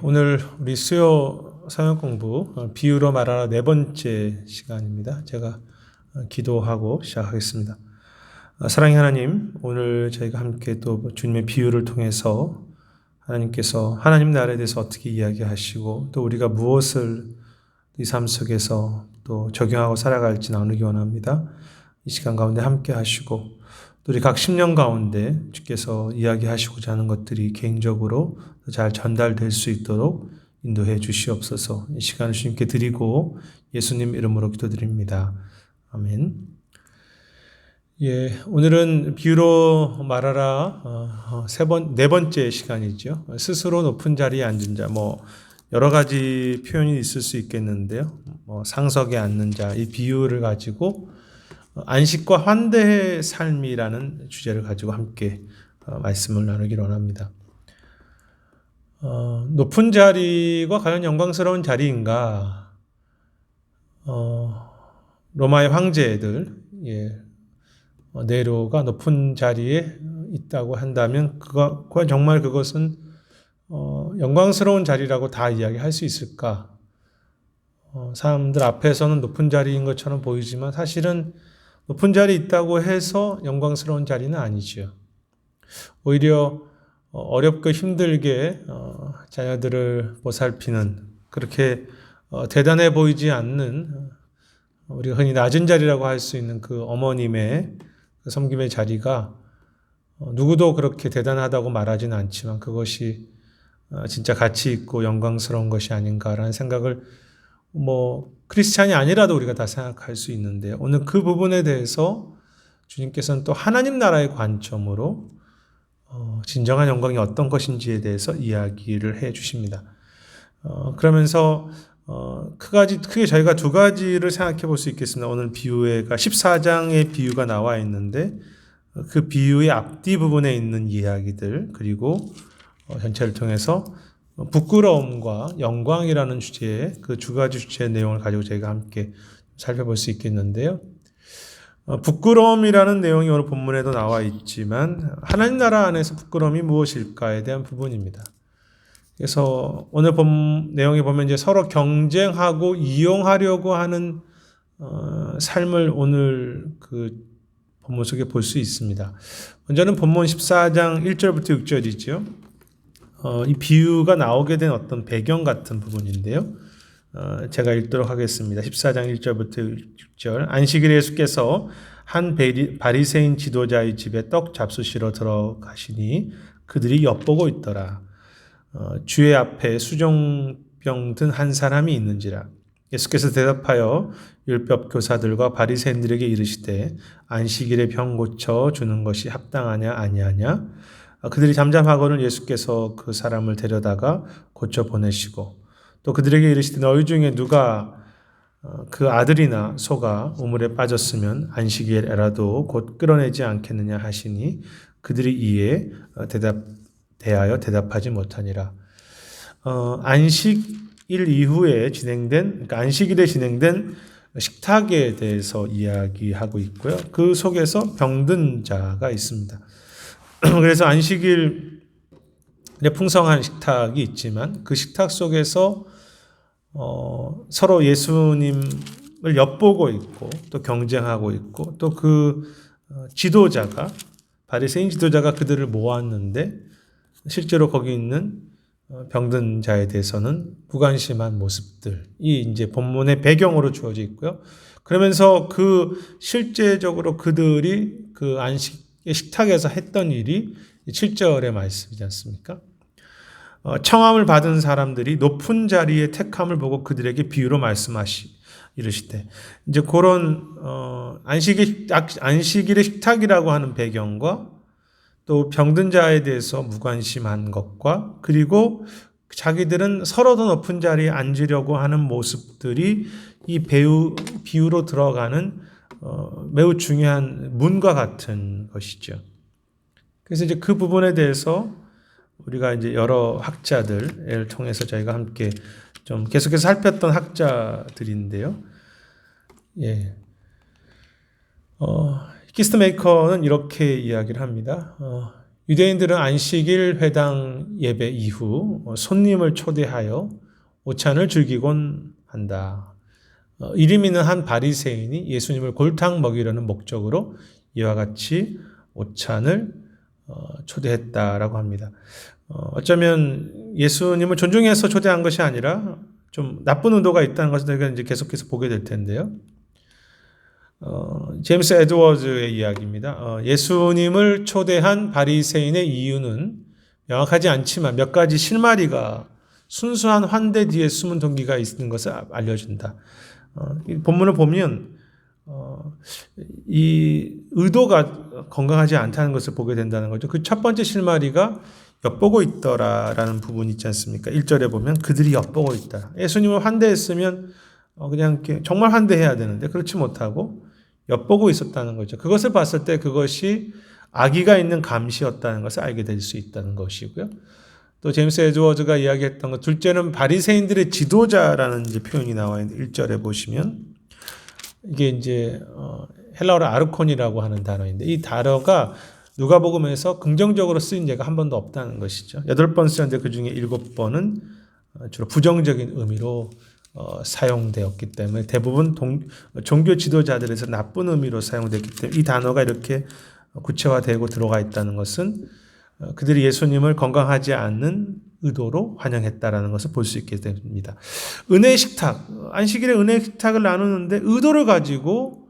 오늘 우리 수요 사역 공부 비유로 말하라 네 번째 시간입니다. 제가 기도하고 시작하겠습니다. 사랑의 하나님, 오늘 저희가 함께 또 주님의 비유를 통해서 하나님께서 하나님 나라에 대해서 어떻게 이야기하시고 또 우리가 무엇을 이 삶 속에서 또 적용하고 살아갈지 나누기 원합니다. 이 시간 가운데 함께 하시고 또 우리 각 10년 가운데 주께서 이야기하시고자 하는 것들이 개인적으로 잘 전달될 수 있도록 인도해 주시옵소서. 이 시간을 주님께 드리고 예수님 이름으로 기도드립니다. 아멘. 오늘은 비유로 말하라 네 번째 시간이죠. 스스로 높은 자리에 앉은 자, 여러 가지 표현이 있을 수 있겠는데요. 상석에 앉는 자, 이 비유를 가지고 안식과 환대의 삶이라는 주제를 가지고 함께 말씀을 나누기를 원합니다. 높은 자리가 과연 영광스러운 자리인가? 로마의 황제들, 네로가 높은 자리에 있다고 한다면 그건 정말 그것은 영광스러운 자리라고 다 이야기할 수 있을까? 사람들 앞에서는 높은 자리인 것처럼 보이지만 사실은 높은 자리에 있다고 해서 영광스러운 자리는 아니죠. 오히려 어렵고 힘들게 자녀들을 보살피는 그렇게 대단해 보이지 않는 우리가 흔히 낮은 자리라고 할 수 있는 그 어머님의 그 섬김의 자리가 누구도 그렇게 대단하다고 말하지는 않지만 그것이 진짜 가치 있고 영광스러운 것이 아닌가라는 생각을 크리스찬이 아니라도 우리가 다 생각할 수 있는데요. 오늘 그 부분에 대해서 주님께서는 또 하나님 나라의 관점으로 진정한 영광이 어떤 것인지에 대해서 이야기를 해 주십니다. 그러면서 크게 저희가 두 가지를 생각해 볼 수 있겠습니다. 오늘 비유가 14장의 비유가 나와 있는데 그 비유의 앞뒤 부분에 있는 이야기들 그리고 전체를 통해서 부끄러움과 영광이라는 주제의 그 두 가지 주제의 내용을 가지고 저희가 함께 살펴볼 수 있겠는데요. 부끄러움이라는 내용이 오늘 본문에도 나와 있지만 하나님 나라 안에서 부끄러움이 무엇일까에 대한 부분입니다. 그래서 오늘 내용에 보면 이제 서로 경쟁하고 이용하려고 하는 삶을 오늘 그 본문 속에 볼 수 있습니다. 먼저는 본문 14장 1절부터 6절이죠. 이 비유가 나오게 된 어떤 배경 같은 부분인데요. 제가 읽도록 하겠습니다. 14장 1절부터 6절. 안식일에 예수께서 한 바리새인 지도자의 집에 떡 잡수시러 들어가시니 그들이 엿보고 있더라. 주의 앞에 수종병 든 한 사람이 있는지라. 예수께서 대답하여 율법 교사들과 바리새인들에게 이르시되 안식일에 병 고쳐 주는 것이 합당하냐 아니하냐. 그들이 잠잠하거늘 예수께서 그 사람을 데려다가 고쳐 보내시고 또 그들에게 이르시되 너희 중에 누가 그 아들이나 소가 우물에 빠졌으면 안식일에라도 곧 끌어내지 않겠느냐 하시니 그들이 이에 대하여 대답하지 못하니라. 안식일 이후에 그러니까 안식일에 진행된 식탁에 대해서 이야기하고 있고요. 그 속에서 병든 자가 있습니다. 그래서 안식일에 풍성한 식탁이 있지만 그 식탁 속에서 서로 예수님을 엿보고 있고 또 경쟁하고 있고 또 그 지도자가 바리새인 지도자가 그들을 모았는데 실제로 거기 있는 병든 자에 대해서는 무관심한 모습들이 이제 본문의 배경으로 주어져 있고요. 그러면서 실제적으로 그들이 그 식탁에서 했던 일이 7절의 말씀이지 않습니까? 청함을 받은 사람들이 높은 자리의 택함을 보고 그들에게 비유로 이르시되 이제 그런 안식일의 식탁이라고 하는 배경과 또 병든 자에 대해서 무관심한 것과 그리고 자기들은 서로 더 높은 자리에 앉으려고 하는 모습들이 이 비유로 들어가는 매우 중요한 문과 같은 것이죠. 그래서 이제 그 부분에 대해서 우리가 이제 여러 학자들을 통해서 저희가 함께 좀 계속해서 살폈던 학자들인데요. 히키스트 메이커는 이렇게 이야기를 합니다. 유대인들은 안식일 회당 예배 이후 손님을 초대하여 오찬을 즐기곤 한다. 이름 있는 한 바리새인이 예수님을 골탕 먹이려는 목적으로 이와 같이 오찬을 초대했다라고 합니다. 어쩌면 예수님을 존중해서 초대한 것이 아니라 좀 나쁜 의도가 있다는 것을 저희가 이제 계속해서 보게 될 텐데요. 제임스 에드워즈의 이야기입니다. 예수님을 초대한 바리새인의 이유는 명확하지 않지만 몇 가지 실마리가 순수한 환대 뒤에 숨은 동기가 있는 것을 알려준다. 이 본문을 보면 이 의도가 건강하지 않다는 것을 보게 된다는 거죠. 그 첫 번째 실마리가 엿보고 있더라라는 부분이 있지 않습니까? 1절에 보면 그들이 엿보고 있다. 예수님을 환대했으면 그냥 이렇게 정말 환대해야 되는데 그렇지 못하고 엿보고 있었다는 거죠. 그것을 봤을 때 그것이 악의가 있는 감시였다는 것을 알게 될 수 있다는 것이고요. 또 제임스 에드워즈가 이야기했던 것, 둘째는 바리새인들의 지도자라는 이제 표현이 나와 있는데 1절에 보시면 이게 이제 헬라어로 아르콘이라고 하는 단어인데 이 단어가 누가복음에서 긍정적으로 쓰인 예가 한 번도 없다는 것이죠. 8번 쓰였는데 그 중에 7번은 주로 부정적인 의미로 사용되었기 때문에 대부분 종교 지도자들에서 나쁜 의미로 사용됐기 때문에 이 단어가 이렇게 구체화되고 들어가 있다는 것은 그들이 예수님을 건강하지 않는 의도로 환영했다라는 것을 볼 수 있게 됩니다. 은혜의 식탁, 안식일에 은혜의 식탁을 나누는데 의도를 가지고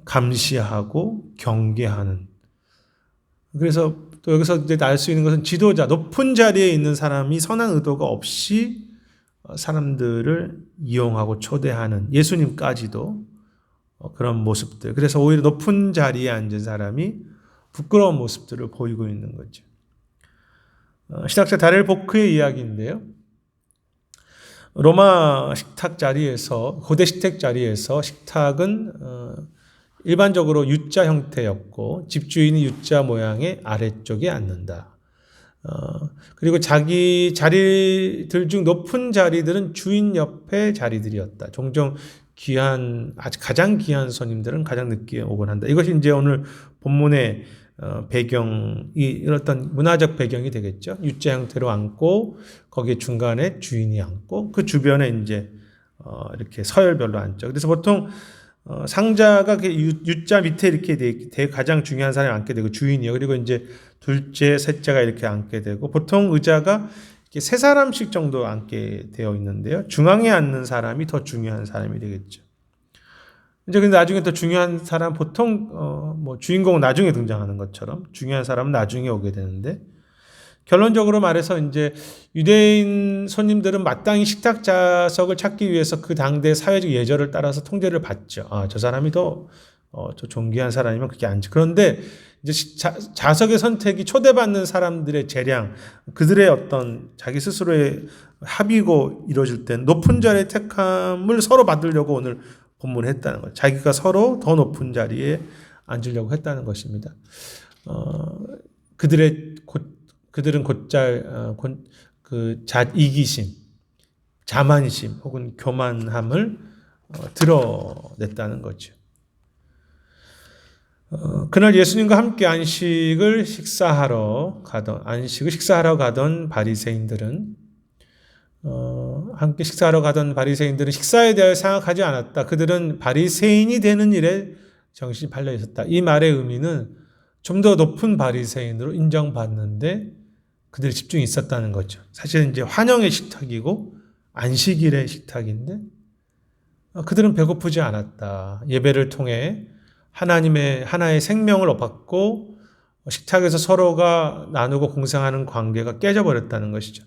감시하고 경계하는. 그래서 또 여기서 이제 알 수 있는 것은 지도자, 높은 자리에 있는 사람이 선한 의도가 없이 사람들을 이용하고 초대하는 예수님까지도 그런 모습들. 그래서 오히려 높은 자리에 앉은 사람이 부끄러운 모습들을 보이고 있는 거죠. 신학자 다렐 보크의 이야기인데요. 로마 식탁 자리에서, 고대 식탁 자리에서 식탁은 일반적으로 U자 형태였고 집주인이 U자 모양의 아래쪽에 앉는다. 그리고 자기 자리들 중 높은 자리들은 주인 옆에 자리들이었다. 종종 가장 귀한 손님들은 가장 늦게 오곤 한다. 이것이 이제 오늘 본문의 배경이 어떤 문화적 배경이 되겠죠. U자 형태로 앉고 거기에 중간에 주인이 앉고 그 주변에 이제 이렇게 서열별로 앉죠. 그래서 보통 상자가 U자 밑에 이렇게 가장 중요한 사람이 앉게 되고 주인이요. 그리고 이제 둘째, 셋째가 이렇게 앉게 되고 보통 의자가 이렇게 세 사람씩 정도 앉게 되어 있는데요. 중앙에 앉는 사람이 더 중요한 사람이 되겠죠. 이제 근데 나중에 더 중요한 사람 보통 뭐 주인공은 나중에 등장하는 것처럼 중요한 사람은 나중에 오게 되는데 결론적으로 말해서 이제 유대인 손님들은 마땅히 식탁 좌석을 찾기 위해서 그 당대 사회적 예절을 따라서 통제를 받죠. 저 사람이 더 존귀한 사람이면 그렇게 앉지. 그런데 이제 좌석의 선택이 초대받는 사람들의 재량, 그들의 어떤 자기 스스로의 합의고 이루어질 땐 높은 자리의 택함을 서로 받으려고 오늘 본문을 했다는 거예요. 자기가 서로 더 높은 자리에 앉으려고 했다는 것입니다. 그들은 곧잘 이기심, 자만심 혹은 교만함을 드러냈다는 거죠. 그날 예수님과 함께 안식을 식사하러 가던 바리새인들은 함께 식사하러 가던 바리새인들은 식사에 대하여 생각하지 않았다. 그들은 바리새인이 되는 일에 정신이 팔려 있었다. 이 말의 의미는 좀 더 높은 바리새인으로 인정받는데 그들이 집중이 있었다는 거죠. 사실은 이제 환영의 식탁이고 안식일의 식탁인데 그들은 배고프지 않았다. 예배를 통해 하나의 생명을 받고 식탁에서 서로가 나누고 공생하는 관계가 깨져버렸다는 것이죠.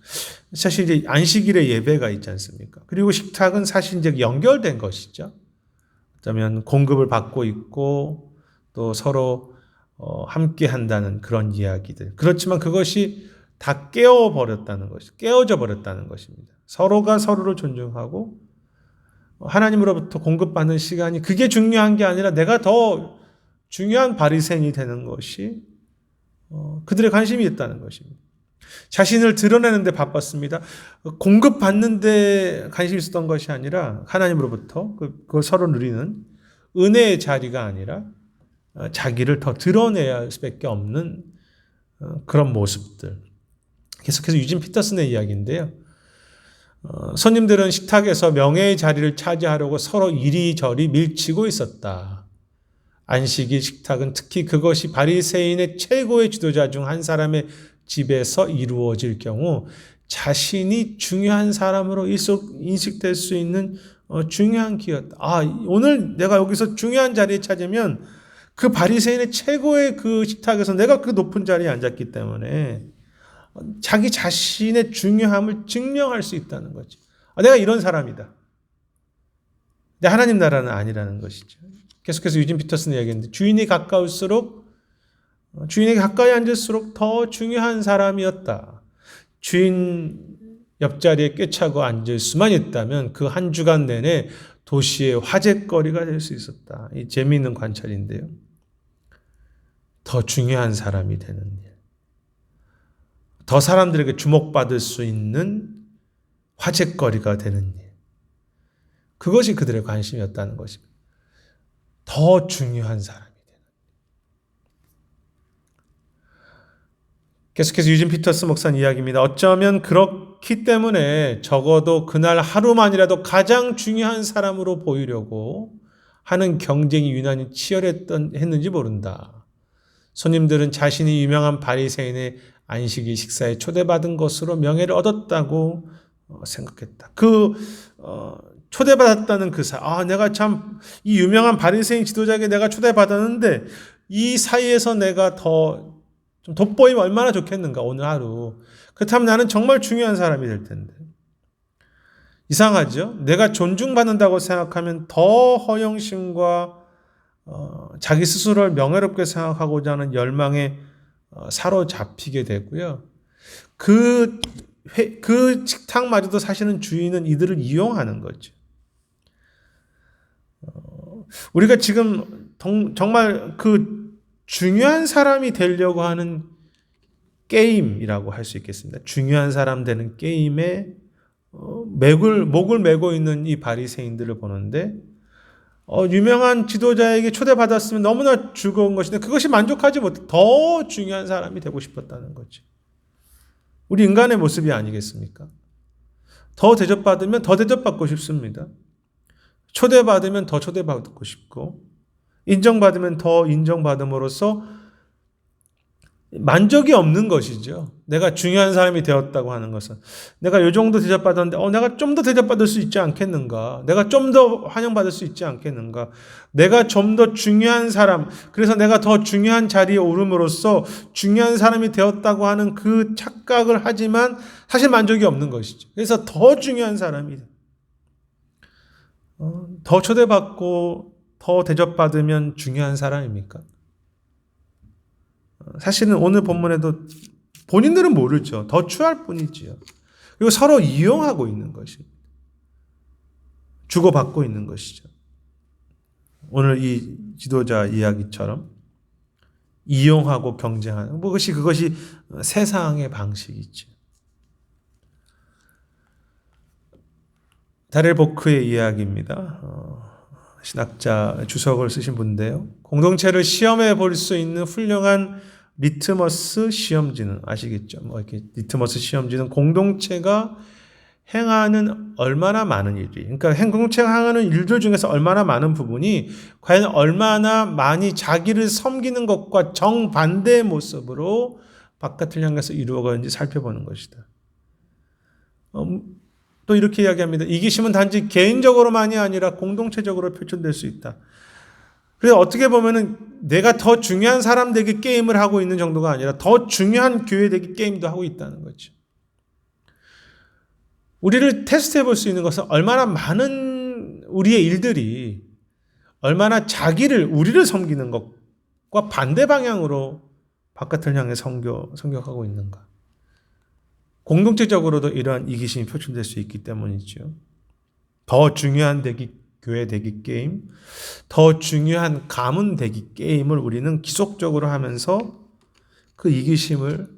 사실 이제 안식일의 예배가 있지 않습니까? 그리고 식탁은 사실 이제 연결된 것이죠. 어쩌면 공급을 받고 있고 또 서로 함께 한다는 그런 이야기들. 그렇지만 그것이 다 깨어져 버렸다는 것입니다. 서로가 서로를 존중하고 하나님으로부터 공급받는 시간이 그게 중요한 게 아니라 내가 더 중요한 바리새인이 되는 것이 그들의 관심이 있다는 것입니다. 자신을 드러내는 데 바빴습니다. 공급받는 데 관심이 있었던 것이 아니라 하나님으로부터 그걸 서로 누리는 은혜의 자리가 아니라 자기를 더 드러내야 할 수밖에 없는 그런 모습들. 계속해서 유진 피터슨의 이야기인데요. 손님들은 식탁에서 명예의 자리를 차지하려고 서로 이리저리 밀치고 있었다. 안식일 식탁은 특히 그것이 바리새인의 최고의 지도자 중 한 사람의 집에서 이루어질 경우 자신이 중요한 사람으로 인식될 수 있는 중요한 기회였다. 오늘 내가 여기서 중요한 자리에 찾으면 그 바리새인의 최고의 그 식탁에서 내가 그 높은 자리에 앉았기 때문에 자기 자신의 중요함을 증명할 수 있다는 거지. 내가 이런 사람이다. 근데 하나님 나라는 아니라는 것이죠. 계속해서 유진 피터슨 이야기했는데 주인이 가까이 앉을수록 더 중요한 사람이었다. 주인 옆자리에 꿰차고 앉을 수만 있다면 그 한 주간 내내 도시의 화제거리가 될 수 있었다. 이 재미있는 관찰인데요. 더 중요한 사람이 되는 일. 더 사람들에게 주목받을 수 있는 화제거리가 되는 일. 그것이 그들의 관심이었다는 것입니다. 더 중요한 사람이 되는 일. 계속해서 유진 피터스 목사님 이야기입니다. 어쩌면 그렇기 때문에 적어도 그날 하루만이라도 가장 중요한 사람으로 보이려고 하는 경쟁이 유난히 치열했는지 모른다. 손님들은 자신이 유명한 바리새인의 안식일 식사에 초대받은 것으로 명예를 얻었다고 생각했다. 초대받았다는 그 내가 참 이 유명한 바리새인 지도자에게 내가 초대받았는데 이 사이에서 내가 더 좀 돋보이면 얼마나 좋겠는가 오늘 하루. 그렇다면 나는 정말 중요한 사람이 될 텐데. 이상하죠? 내가 존중받는다고 생각하면 더 허영심과 자기 스스로를 명예롭게 생각하고자 하는 열망에 사로잡히게 되고요. 그 식탁마저도 사실은 주인은 이들을 이용하는 거죠. 우리가 지금 정말 그 중요한 사람이 되려고 하는 게임이라고 할 수 있겠습니다. 중요한 사람 되는 게임에 목을 메고 있는 이 바리새인들을 보는데 유명한 지도자에게 초대받았으면 너무나 즐거운 것인데 그것이 만족하지 못해 더 중요한 사람이 되고 싶었다는 거죠. 우리 인간의 모습이 아니겠습니까? 더 대접받으면 더 대접받고 싶습니다. 초대받으면 더 초대받고 싶고 인정받으면 더 인정받음으로써 만족이 없는 것이죠. 내가 중요한 사람이 되었다고 하는 것은 내가 이 정도 대접받았는데 내가 좀 더 대접받을 수 있지 않겠는가? 내가 좀 더 환영받을 수 있지 않겠는가? 내가 좀 더 중요한 사람, 그래서 내가 더 중요한 자리에 오름으로써 중요한 사람이 되었다고 하는 그 착각을 하지만 사실 만족이 없는 것이죠. 그래서 더 중요한 사람이 더 초대받고 더 대접받으면 중요한 사람입니까? 사실은 오늘 본문에도 본인들은 모르죠. 더 취할 뿐이지요. 그리고 서로 이용하고 있는 것입니다. 주고받고 있는 것이죠. 오늘 이 지도자 이야기처럼 이용하고 경쟁하는 그것이 세상의 방식이죠. 다렐 보크의 이야기입니다. 신학자 주석을 쓰신 분인데요. 공동체를 시험해 볼 수 있는 훌륭한 리트머스 시험지는 아시겠죠? 이렇게 리트머스 시험지는 공동체가 행하는 얼마나 많은 일이, 그러니까 공동체가 행하는 일들 중에서 얼마나 많은 부분이 과연 얼마나 많이 자기를 섬기는 것과 정반대의 모습으로 바깥을 향해서 이루어가는지 살펴보는 것이다. 또 이렇게 이야기합니다. 이기심은 단지 개인적으로만이 아니라 공동체적으로 표출될 수 있다. 그래서 어떻게 보면은 내가 더 중요한 사람 되기 게임을 하고 있는 정도가 아니라 더 중요한 교회 되기 게임도 하고 있다는 거죠. 우리를 테스트해 볼 수 있는 것은 얼마나 많은 우리의 일들이 얼마나 우리를 섬기는 것과 반대 방향으로 바깥을 향해 성격하고 있는가. 공동체적으로도 이러한 이기심이 표출될 수 있기 때문이죠. 더 중요한 교회 되기 게임, 더 중요한 가문 되기 게임을 우리는 지속적으로 하면서 그 이기심을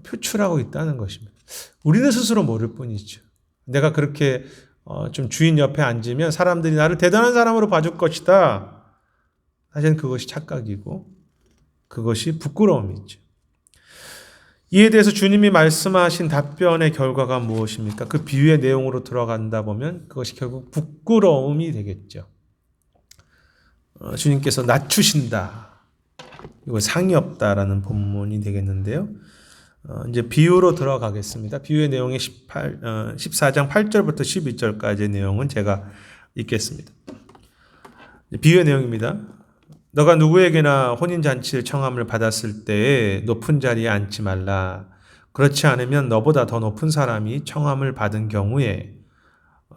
표출하고 있다는 것입니다. 우리는 스스로 모를 뿐이죠. 내가 그렇게 좀 주인 옆에 앉으면 사람들이 나를 대단한 사람으로 봐줄 것이다. 사실은 그것이 착각이고 그것이 부끄러움이죠. 이에 대해서 주님이 말씀하신 답변의 결과가 무엇입니까? 그 비유의 내용으로 들어간다 보면 그것이 결국 부끄러움이 되겠죠. 주님께서 낮추신다. 이거 상이 없다라는 본문이 되겠는데요. 이제 비유로 들어가겠습니다. 비유의 내용이 14장 8절부터 12절까지의 내용은 제가 읽겠습니다. 비유의 내용입니다. 너가 누구에게나 혼인잔치를 청함을 받았을 때에 높은 자리에 앉지 말라. 그렇지 않으면 너보다 더 높은 사람이 청함을 받은 경우에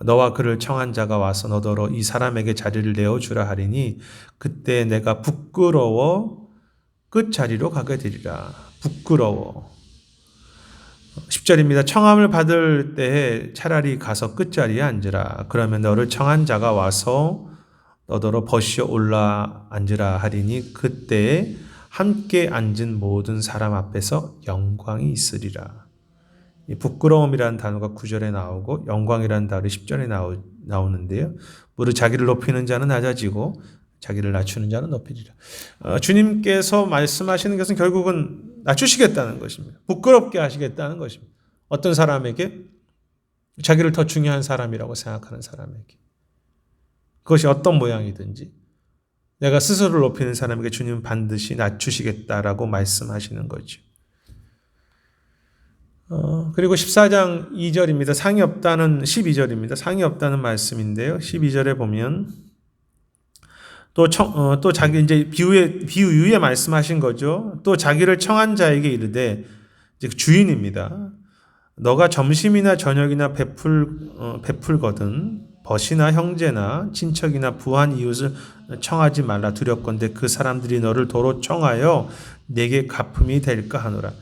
너와 그를 청한 자가 와서 너더러 이 사람에게 자리를 내어주라 하리니 그때 내가 부끄러워 끝자리로 가게 되리라. 부끄러워. 10절입니다. 청함을 받을 때에 차라리 가서 끝자리에 앉으라. 그러면 너를 청한 자가 와서 너더러 버시어 올라 앉으라 하리니 그때에 함께 앉은 모든 사람 앞에서 영광이 있으리라. 이 부끄러움이라는 단어가 9절에 나오고 영광이라는 단어가 10절에 나오는데요. 무릇 자기를 높이는 자는 낮아지고 자기를 낮추는 자는 높이리라. 주님께서 말씀하시는 것은 결국은 낮추시겠다는 것입니다. 부끄럽게 하시겠다는 것입니다. 어떤 사람에게? 자기를 더 중요한 사람이라고 생각하는 사람에게. 그것이 어떤 모양이든지 내가 스스로를 높이는 사람에게 주님은 반드시 낮추시겠다라고 말씀하시는 거죠. 그리고 14장 2절입니다. 상이 없다는 12절입니다. 상이 없다는 말씀인데요. 12절에 보면 또 자기 이제 비유 위에 말씀하신 거죠. 또 자기를 청한 자에게 이르되 이제 주인입니다. 너가 점심이나 저녁이나 베풀거든 벗이나 형제나 친척이나 부한 이웃을 청하지 말라. 두렵건대 그 사람들이 너를 도로 청하여 내게 갚음이 될까 하노라.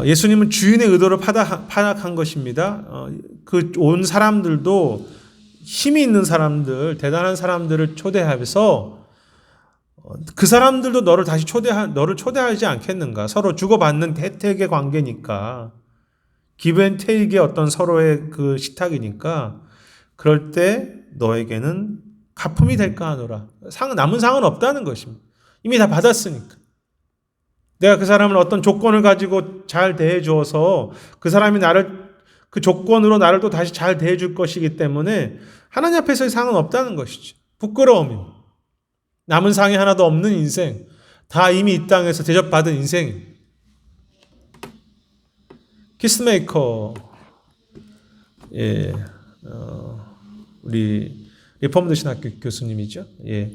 예수님은 주인의 의도를 파악한 것입니다. 그 온 사람들도 힘이 있는 사람들, 대단한 사람들을 초대하면서 그 사람들도 너를 초대하지 않겠는가? 서로 주고받는 혜택의 관계니까, 기브앤테이크의 어떤 서로의 그 식탁이니까, 그럴 때 너에게는 갚음이 될까 하노라. 남은 상은 없다는 것입니다. 이미 다 받았으니까. 내가 그 사람을 어떤 조건을 가지고 잘 대해 주어서 그 사람이 그 조건으로 나를 또 다시 잘 대해 줄 것이기 때문에 하나님 앞에서의 상은 없다는 것이죠. 부끄러움입니다. 남은 상이 하나도 없는 인생. 다 이미 이 땅에서 대접받은 인생. 키스메이커. 예. 우리 리포머드 신학교 교수님이죠. 예.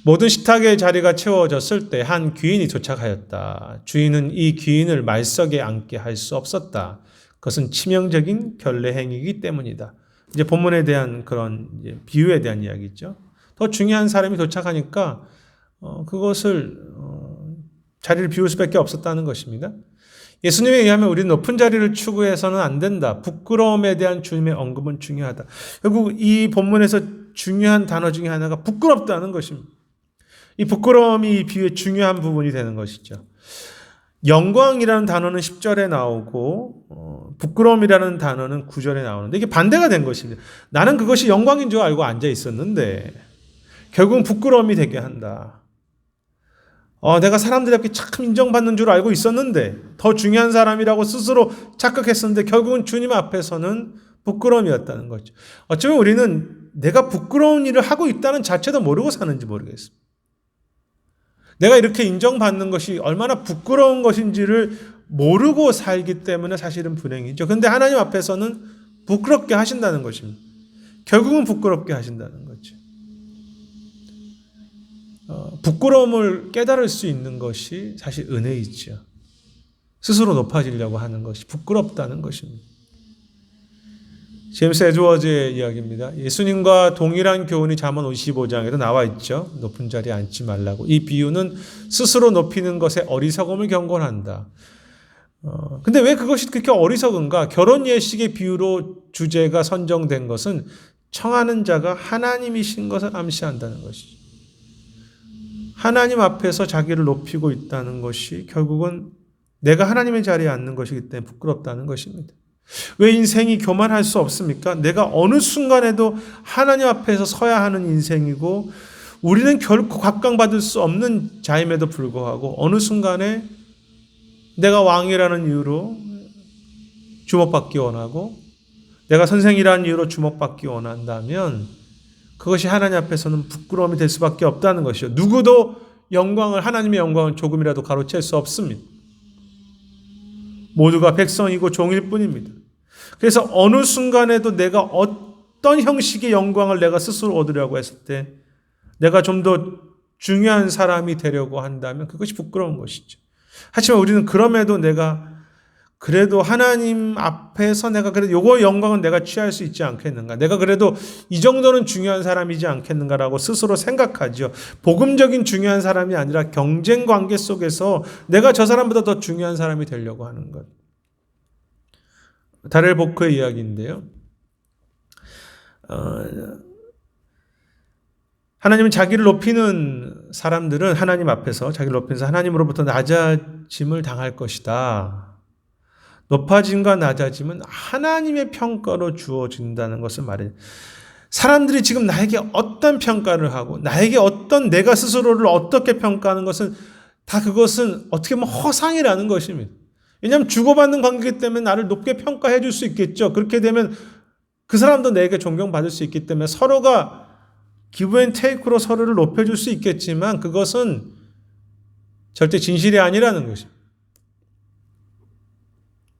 모든 식탁의 자리가 채워졌을 때 한 귀인이 도착하였다. 주인은 이 귀인을 말석에 앉게 할 수 없었다. 그것은 치명적인 결례 행위이기 때문이다. 이제 본문에 대한 그런 비유에 대한 이야기죠. 더 중요한 사람이 도착하니까 그것을 자리를 비울 수밖에 없었다는 것입니다. 예수님에 의하면 우리는 높은 자리를 추구해서는 안 된다. 부끄러움에 대한 주님의 언급은 중요하다. 결국 이 본문에서 중요한 단어 중에 하나가 부끄럽다는 것입니다. 이 부끄러움이 이 비유의 중요한 부분이 되는 것이죠. 영광이라는 단어는 10절에 나오고 부끄러움이라는 단어는 9절에 나오는데 이게 반대가 된 것입니다. 나는 그것이 영광인 줄 알고 앉아 있었는데 결국은 부끄러움이 되게 한다. 내가 사람들 앞에 참 인정받는 줄 알고 있었는데 더 중요한 사람이라고 스스로 착각했었는데 결국은 주님 앞에서는 부끄러움이었다는 거죠. 어쩌면 우리는 내가 부끄러운 일을 하고 있다는 자체도 모르고 사는지 모르겠습니다. 내가 이렇게 인정받는 것이 얼마나 부끄러운 것인지를 모르고 살기 때문에 사실은 불행이죠. 그런데 하나님 앞에서는 부끄럽게 하신다는 것입니다. 결국은 부끄럽게 하신다는 거죠. 부끄러움을 깨달을 수 있는 것이 사실 은혜이죠. 스스로 높아지려고 하는 것이 부끄럽다는 것입니다. 제임스 에드워즈의 이야기입니다. 예수님과 동일한 교훈이 잠언 55장에도 나와 있죠. 높은 자리에 앉지 말라고. 이 비유는 스스로 높이는 것에 어리석음을 경고한다. 근데 왜 그것이 그렇게 어리석은가? 결혼 예식의 비유로 주제가 선정된 것은 청하는 자가 하나님이신 것을 암시한다는 것이죠. 하나님 앞에서 자기를 높이고 있다는 것이 결국은 내가 하나님의 자리에 앉는 것이기 때문에 부끄럽다는 것입니다. 왜 인생이 교만할 수 없습니까? 내가 어느 순간에도 하나님 앞에서 서야 하는 인생이고 우리는 결코 각광받을 수 없는 자임에도 불구하고 어느 순간에 내가 왕이라는 이유로 주목받기 원하고 내가 선생이라는 이유로 주목받기 원한다면 그것이 하나님 앞에서는 부끄러움이 될 수밖에 없다는 것이요. 누구도 하나님의 영광을 조금이라도 가로챌 수 없습니다. 모두가 백성이고 종일 뿐입니다. 그래서 어느 순간에도 내가 어떤 형식의 영광을 내가 스스로 얻으려고 했을 때 내가 좀 더 중요한 사람이 되려고 한다면 그것이 부끄러운 것이죠. 하지만 우리는 그럼에도 내가 그래도 하나님 앞에서 내가 그래도 요거 영광은 내가 취할 수 있지 않겠는가? 내가 그래도 이 정도는 중요한 사람이지 않겠는가라고 스스로 생각하죠. 복음적인 중요한 사람이 아니라 경쟁 관계 속에서 내가 저 사람보다 더 중요한 사람이 되려고 하는 것. 다렐 보크의 이야기인데요. 하나님은 자기를 높이는 사람들은 하나님 앞에서 자기를 높이면서 하나님으로부터 낮아짐을 당할 것이다. 높아짐과 낮아짐은 하나님의 평가로 주어진다는 것을 말해요. 사람들이 지금 나에게 어떤 평가를 하고 나에게 내가 스스로를 어떻게 평가하는 것은 다 그것은 어떻게 보면 허상이라는 것입니다. 왜냐하면 주고받는 관계이기 때문에 나를 높게 평가해 줄 수 있겠죠. 그렇게 되면 그 사람도 내게 존경받을 수 있기 때문에 서로가 기브 앤 테이크로 서로를 높여줄 수 있겠지만 그것은 절대 진실이 아니라는 것입니다.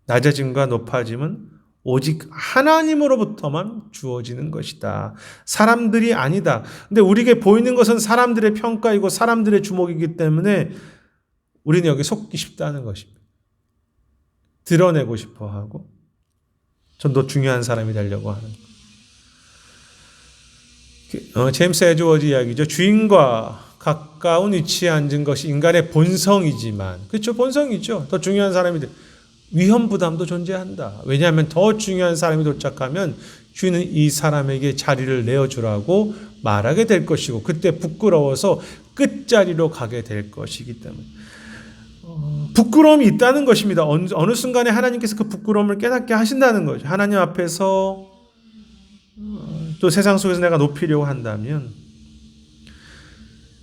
낮아짐과 높아짐은 오직 하나님으로부터만 주어지는 것이다. 사람들이 아니다. 근데 우리에게 보이는 것은 사람들의 평가이고 사람들의 주목이기 때문에 우리는 여기 속기 쉽다는 것입니다. 드러내고 싶어 하고 좀 더 중요한 사람이 되려고 하는 것. 제임스 에즈워즈 이야기죠. 주인과 가까운 위치에 앉은 것이 인간의 본성이지만 그렇죠. 본성이죠. 더 중요한 사람이 위험 부담도 존재한다. 왜냐하면 더 중요한 사람이 도착하면 주인은 이 사람에게 자리를 내어주라고 말하게 될 것이고 그때 부끄러워서 끝자리로 가게 될 것이기 때문에 부끄러움이 있다는 것입니다. 어느 순간에 하나님께서 그 부끄러움을 깨닫게 하신다는 거죠. 하나님 앞에서 또 세상 속에서 내가 높이려고 한다면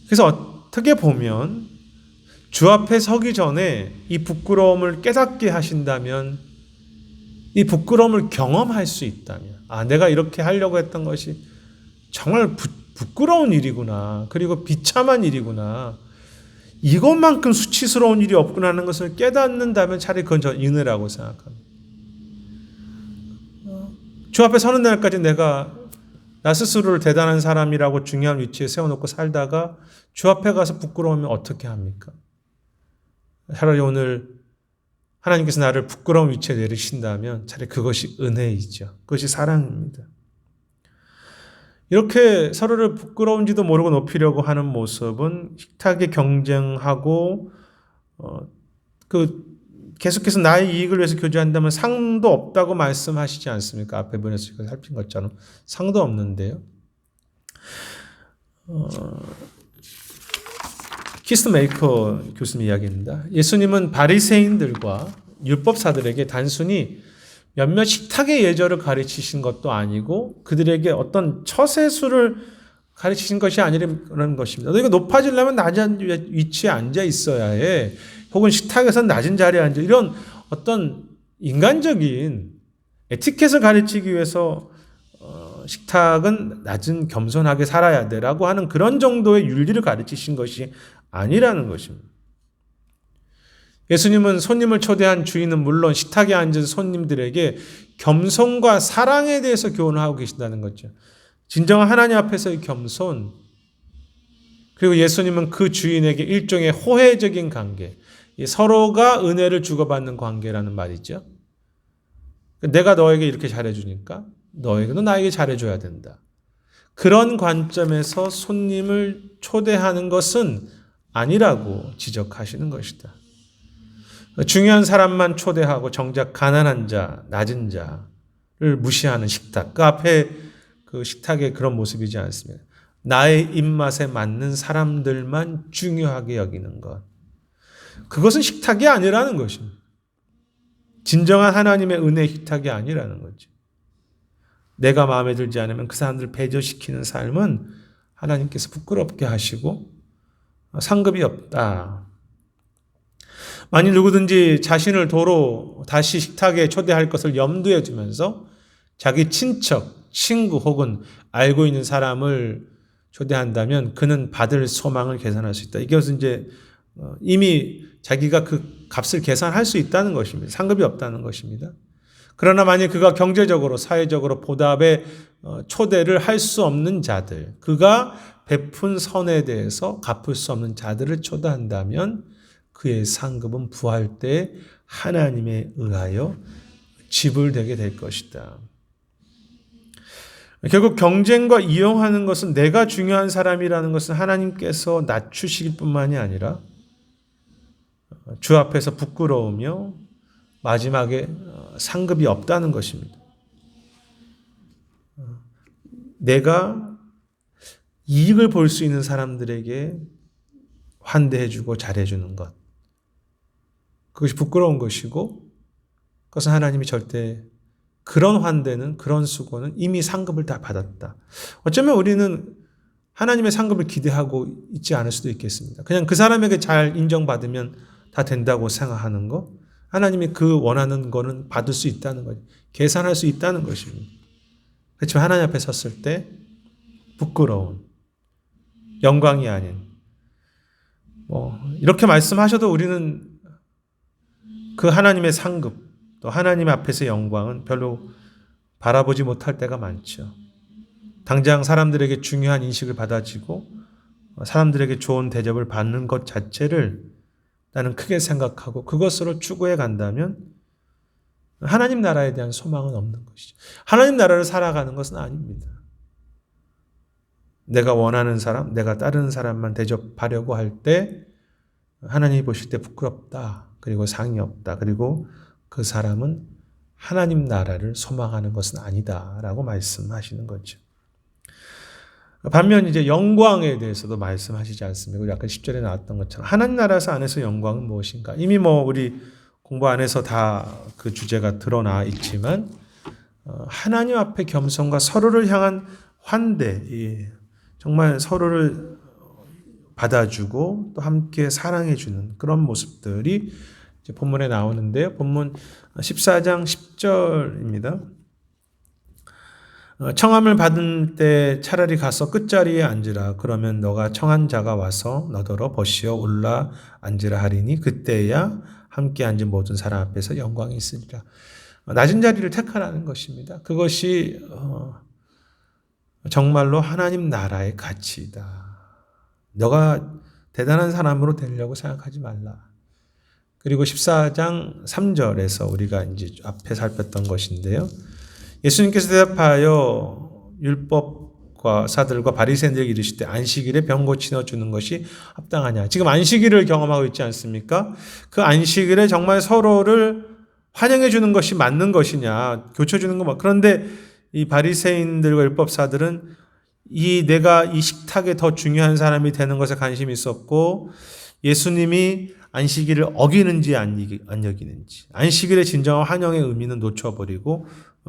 그래서 어떻게 보면 주 앞에 서기 전에 이 부끄러움을 깨닫게 하신다면 이 부끄러움을 경험할 수 있다면 내가 이렇게 하려고 했던 것이 정말 부끄러운 일이구나. 그리고 비참한 일이구나. 이것만큼 수치스러운 일이 없구나 하는 것을 깨닫는다면 차라리 그건 저 은혜라고 생각합니다. 주 앞에 서는 날까지 내가 나 스스로를 대단한 사람이라고 중요한 위치에 세워놓고 살다가 주 앞에 가서 부끄러우면 어떻게 합니까? 차라리 오늘 하나님께서 나를 부끄러운 위치에 내리신다면 차라리 그것이 은혜이죠. 그것이 사랑입니다. 이렇게 서로를 부끄러운지도 모르고 높이려고 하는 모습은 식탁에 경쟁하고 계속해서 나의 이익을 위해서 교제한다면 상도 없다고 말씀하시지 않습니까? 앞에 본에서 살핀 것처럼 상도 없는데요. 키스 메이커 교수님 이야기입니다. 예수님은 바리새인들과 율법사들에게 단순히 몇몇 식탁의 예절을 가르치신 것도 아니고 그들에게 어떤 처세술을 가르치신 것이 아니라는 것입니다. 너희가 높아지려면 낮은 위치에 앉아 있어야 해. 혹은 식탁에서는 낮은 자리에 앉아. 이런 어떤 인간적인 에티켓을 가르치기 위해서 식탁은 낮은 겸손하게 살아야 돼라고 하는 그런 정도의 윤리를 가르치신 것이 아니라는 것입니다. 예수님은 손님을 초대한 주인은 물론 식탁에 앉은 손님들에게 겸손과 사랑에 대해서 교훈을 하고 계신다는 거죠. 진정한 하나님 앞에서의 겸손, 그리고 예수님은 그 주인에게 일종의 호혜적인 관계, 서로가 은혜를 주고받는 관계라는 말이죠. 내가 너에게 이렇게 잘해주니까 너에게도 나에게 잘해줘야 된다. 그런 관점에서 손님을 초대하는 것은 아니라고 지적하시는 것이다. 중요한 사람만 초대하고 정작 가난한 자, 낮은 자를 무시하는 식탁. 그 앞에 그 식탁에 그런 모습이지 않습니다. 나의 입맛에 맞는 사람들만 중요하게 여기는 것. 그것은 식탁이 아니라는 것입니다. 진정한 하나님의 은혜 식탁이 아니라는 거죠. 내가 마음에 들지 않으면 그 사람들을 배제시키는 삶은 하나님께서 부끄럽게 하시고 상급이 없다. 만일 누구든지 자신을 도로 다시 식탁에 초대할 것을 염두에 두면서 자기 친척, 친구 혹은 알고 있는 사람을 초대한다면 그는 받을 소망을 계산할 수 있다. 이것은 이제 이미 자기가 그 값을 계산할 수 있다는 것입니다. 상급이 없다는 것입니다. 그러나 만약 그가 경제적으로, 사회적으로 보답에 초대를 할 수 없는 자들, 그가 베푼 선에 대해서 갚을 수 없는 자들을 초대한다면 그의 상급은 부활 때 하나님에 의하여 지불되게 될 것이다. 결국 경쟁과 이용하는 것은 내가 중요한 사람이라는 것은 하나님께서 낮추실 뿐만이 아니라 주 앞에서 부끄러우며 마지막에 상급이 없다는 것입니다. 내가 이익을 볼 수 있는 사람들에게 환대해주고 잘해주는 것. 그것이 부끄러운 것이고 그것은 하나님이 절대 그런 환대는 그런 수고는 이미 상급을 다 받았다. 어쩌면 우리는 하나님의 상급을 기대하고 있지 않을 수도 있겠습니다. 그냥 그 사람에게 잘 인정받으면 다 된다고 생각하는 거. 하나님이 그 원하는 거는 받을 수 있다는 거죠. 계산할 수 있다는 것입니다. 그렇지만 하나님 앞에 섰을 때 부끄러운 영광이 아닌 이렇게 말씀하셔도 우리는 그 하나님의 상급 또 하나님 앞에서의 영광은 별로 바라보지 못할 때가 많죠. 당장 사람들에게 중요한 인식을 받아지고 사람들에게 좋은 대접을 받는 것 자체를 나는 크게 생각하고 그것으로 추구해 간다면 하나님 나라에 대한 소망은 없는 것이죠. 하나님 나라를 살아가는 것은 아닙니다. 내가 원하는 사람, 내가 따르는 사람만 대접하려고 할 때 하나님이 보실 때 부끄럽다. 그리고 상이 없다. 그리고 그 사람은 하나님 나라를 소망하는 것은 아니다라고 말씀하시는 거죠. 반면 이제 영광에 대해서도 말씀하시지 않습니까? 우리 아까 10절에 나왔던 것처럼 하나님 나라 안에서 영광은 무엇인가? 이미 우리 공부 안에서 다 그 주제가 드러나 있지만 하나님 앞에 겸손과 서로를 향한 환대, 정말 서로를 받아주고 또 함께 사랑해주는 그런 모습들이 이제 본문에 나오는데요. 본문 14장 10절입니다. 청함을 받은 때 차라리 가서 끝자리에 앉으라. 그러면 너가 청한 자가 와서 너더러 버시어 올라 앉으라 하리니 그때야 함께 앉은 모든 사람 앞에서 영광이 있으리라. 낮은 자리를 택하라는 것입니다. 그것이 정말로 하나님 나라의 가치이다. 너가 대단한 사람으로 되려고 생각하지 말라. 그리고 14장 3절에서 우리가 이제 앞에 살폈던 것인데요. 예수님께서 대답하여 율법과 사들과 바리새인들에게 이르실 때 안식일에 병 고쳐 주는 것이 합당하냐. 지금 안식일을 경험하고 있지 않습니까? 그 안식일에 정말 서로를 환영해 주는 것이 맞는 것이냐. 교쳐 주는 거 그런데 이 바리새인들과 율법사들은 내가 이 식탁에 더 중요한 사람이 되는 것에 관심이 있었고 예수님이 안식일을 어기는지 안 여기는지 안식일의 진정한 환영의 의미는 놓쳐버리고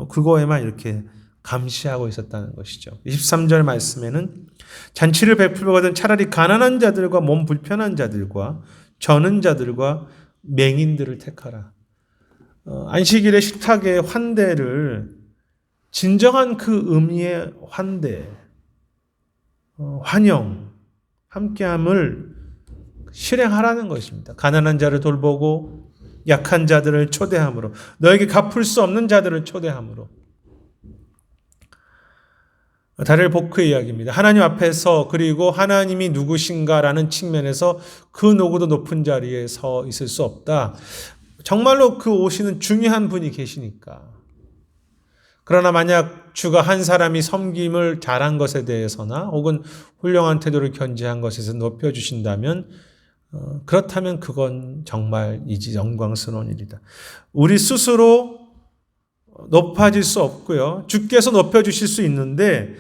그거에만 이렇게 감시하고 있었다는 것이죠. 23절 말씀에는 잔치를 베풀거든 차라리 가난한 자들과 몸 불편한 자들과 저는 자들과 맹인들을 택하라. 안식일의 식탁의 환대를 진정한 그 의미의 환대, 환영, 함께함을 실행하라는 것입니다. 가난한 자를 돌보고 약한 자들을 초대함으로 너에게 갚을 수 없는 자들을 초대함으로 다리엘 보크의 이야기입니다. 하나님 앞에서 그리고 하나님이 누구신가라는 측면에서 그 누구도 높은 자리에 서 있을 수 없다. 정말로 그 오시는 중요한 분이 계시니까. 그러나 만약 주가 한 사람이 섬김을 잘한 것에 대해서나 혹은 훌륭한 태도를 견지한 것에서 높여주신다면 그렇다면 그건 정말 영광스러운 일이다. 우리 스스로 높아질 수 없고요. 주께서 높여주실 수 있는데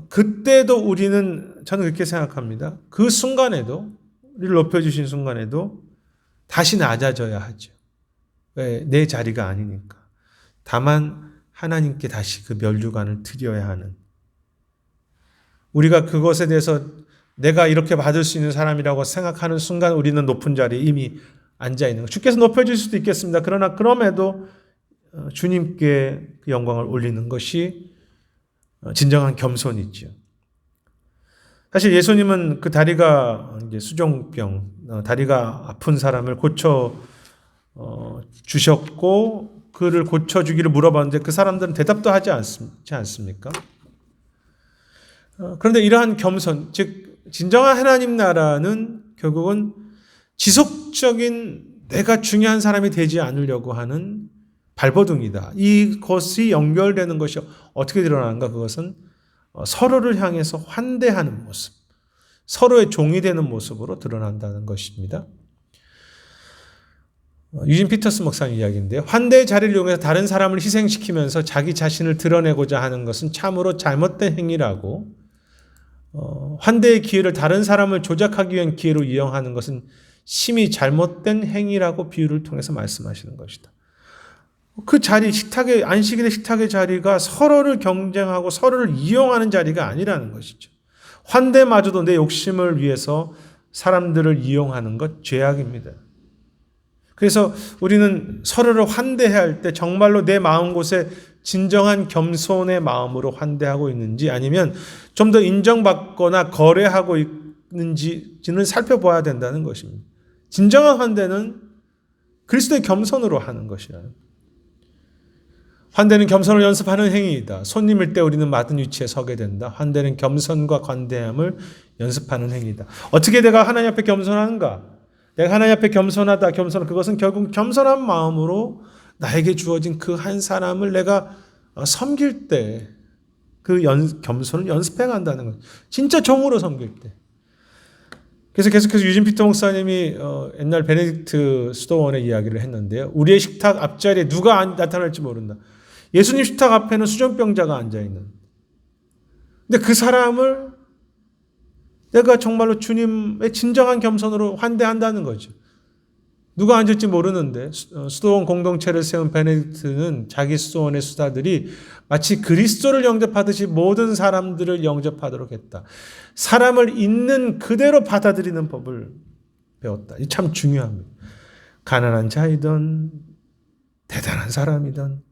그때도 저는 그렇게 생각합니다. 그 순간에도 우리를 높여주신 순간에도 다시 낮아져야 하죠. 왜? 내 자리가 아니니까. 다만 하나님께 다시 그 면류관을 드려야 하는 우리가 그것에 대해서 내가 이렇게 받을 수 있는 사람이라고 생각하는 순간 우리는 높은 자리에 이미 앉아 있는 것. 주께서 높여질 수도 있겠습니다. 그러나 그럼에도 주님께 그 영광을 올리는 것이 진정한 겸손이지요. 사실 예수님은 그 다리가 이제 수종병, 다리가 아픈 사람을 고쳐 주셨고 그를 고쳐주기를 물어봤는데 그 사람들은 대답도 하지 않습니까? 그런데 이러한 겸손, 즉 진정한 하나님 나라는 결국은 지속적인 내가 중요한 사람이 되지 않으려고 하는 발버둥이다. 이것이 연결되는 것이 어떻게 드러나는가? 그것은 서로를 향해서 환대하는 모습, 서로의 종이 되는 모습으로 드러난다는 것입니다. 유진 피터스 목사님 이야기인데요. 환대의 자리를 이용해서 다른 사람을 희생시키면서 자기 자신을 드러내고자 하는 것은 참으로 잘못된 행위라고, 환대의 기회를 다른 사람을 조작하기 위한 기회로 이용하는 것은 심히 잘못된 행위라고 비유를 통해서 말씀하시는 것이다. 그 자리, 식탁의, 안식일의 식탁의 자리가 서로를 경쟁하고 서로를 이용하는 자리가 아니라는 것이죠. 환대마저도 내 욕심을 위해서 사람들을 이용하는 것 죄악입니다. 그래서 우리는 서로를 환대해야 할 때 정말로 내 마음 곳에 진정한 겸손의 마음으로 환대하고 있는지 아니면 좀 더 인정받거나 거래하고 있는지는 살펴봐야 된다는 것입니다. 진정한 환대는 그리스도의 겸손으로 하는 것이라는 거예요. 환대는 겸손을 연습하는 행위이다. 손님일 때 우리는 맞은 위치에 서게 된다. 환대는 겸손과 관대함을 연습하는 행위이다. 어떻게 내가 하나님 앞에 겸손한가? 내가 하나님 앞에 겸손하다, 그것은 결국 겸손한 마음으로 나에게 주어진 그 한 사람을 내가 섬길 때 그 겸손을 연습해 간다는 거예요. 진짜 종으로 섬길 때. 그래서 계속해서 유진 피터 목사님이 옛날 베네딕트 수도원의 이야기를 했는데요. 우리의 식탁 앞자리에 누가 나타날지 모른다. 예수님 식탁 앞에는 수종병자가 앉아있는. 근데 그 사람을 내가 정말로 주님의 진정한 겸손으로 환대한다는 거죠. 누가 앉을지 모르는데 수도원 공동체를 세운 베네딕트는 자기 수도원의 수다들이 마치 그리스도를 영접하듯이 모든 사람들을 영접하도록 했다. 사람을 있는 그대로 받아들이는 법을 배웠다. 이 참 중요합니다. 가난한 자이든 대단한 사람이든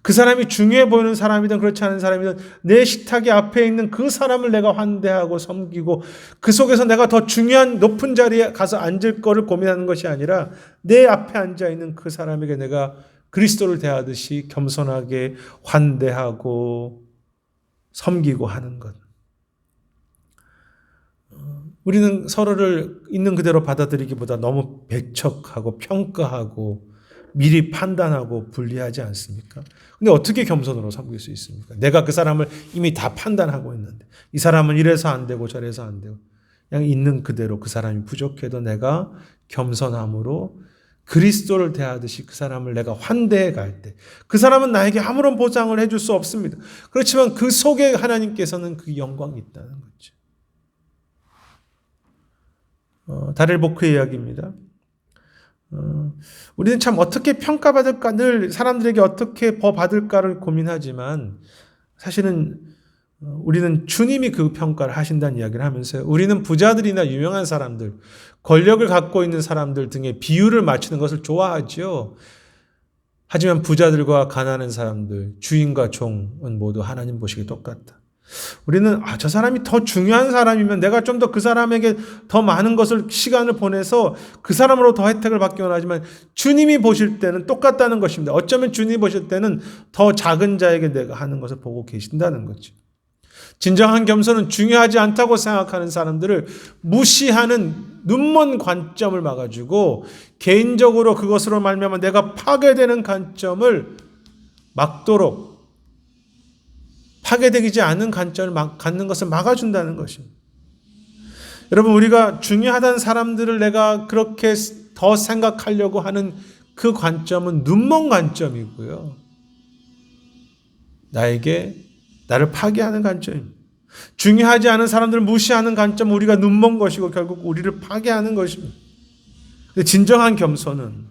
그 사람이 중요해 보이는 사람이든 그렇지 않은 사람이든 내 식탁이 앞에 있는 그 사람을 내가 환대하고 섬기고 그 속에서 내가 더 중요한 높은 자리에 가서 앉을 거를 고민하는 것이 아니라 내 앞에 앉아있는 그 사람에게 내가 그리스도를 대하듯이 겸손하게 환대하고 섬기고 하는 것. 우리는 서로를 있는 그대로 받아들이기보다 너무 배척하고 평가하고 미리 판단하고 분리하지 않습니까? 근데 어떻게 겸손으로 섬길 수 있습니까? 내가 그 사람을 이미 다 판단하고 있는데 이 사람은 이래서 안 되고 저래서 안 되고 그냥 있는 그대로 그 사람이 부족해도 내가 겸손함으로 그리스도를 대하듯이 그 사람을 내가 환대해 갈 때 그 사람은 나에게 아무런 보상을 해줄 수 없습니다. 그렇지만 그 속에 하나님께서는 그 영광이 있다는 거죠. 다렐 보크의 이야기입니다. 우리는 참 어떻게 평가받을까, 늘 사람들에게 어떻게 벌받을까를 고민하지만 사실은 우리는 주님이 그 평가를 하신다는 이야기를 하면서 우리는 부자들이나 유명한 사람들, 권력을 갖고 있는 사람들 등의 비유를 맞추는 것을 좋아하죠. 하지만 부자들과 가난한 사람들, 주인과 종은 모두 하나님 보시기에 똑같다. 우리는 저 사람이 더 중요한 사람이면 내가 좀 더 그 사람에게 더 많은 것을 시간을 보내서 그 사람으로 더 혜택을 받기 원하지만 주님이 보실 때는 똑같다는 것입니다. 어쩌면 주님이 보실 때는 더 작은 자에게 내가 하는 것을 보고 계신다는 거죠. 진정한 겸손은 중요하지 않다고 생각하는 사람들을 무시하는 눈먼 관점을 막아주고 개인적으로 그것으로 말미암아 내가 파괴되는 관점을 막도록 파괴되지 않은 관점을 갖는 것을 막아준다는 것입니다. 여러분, 우리가 중요하다는 사람들을 내가 그렇게 더 생각하려고 하는 그 관점은 눈먼 관점이고요. 나를 파괴하는 관점입니다. 중요하지 않은 사람들을 무시하는 관점은 우리가 눈먼 것이고 결국 우리를 파괴하는 것입니다. 근데 진정한 겸손은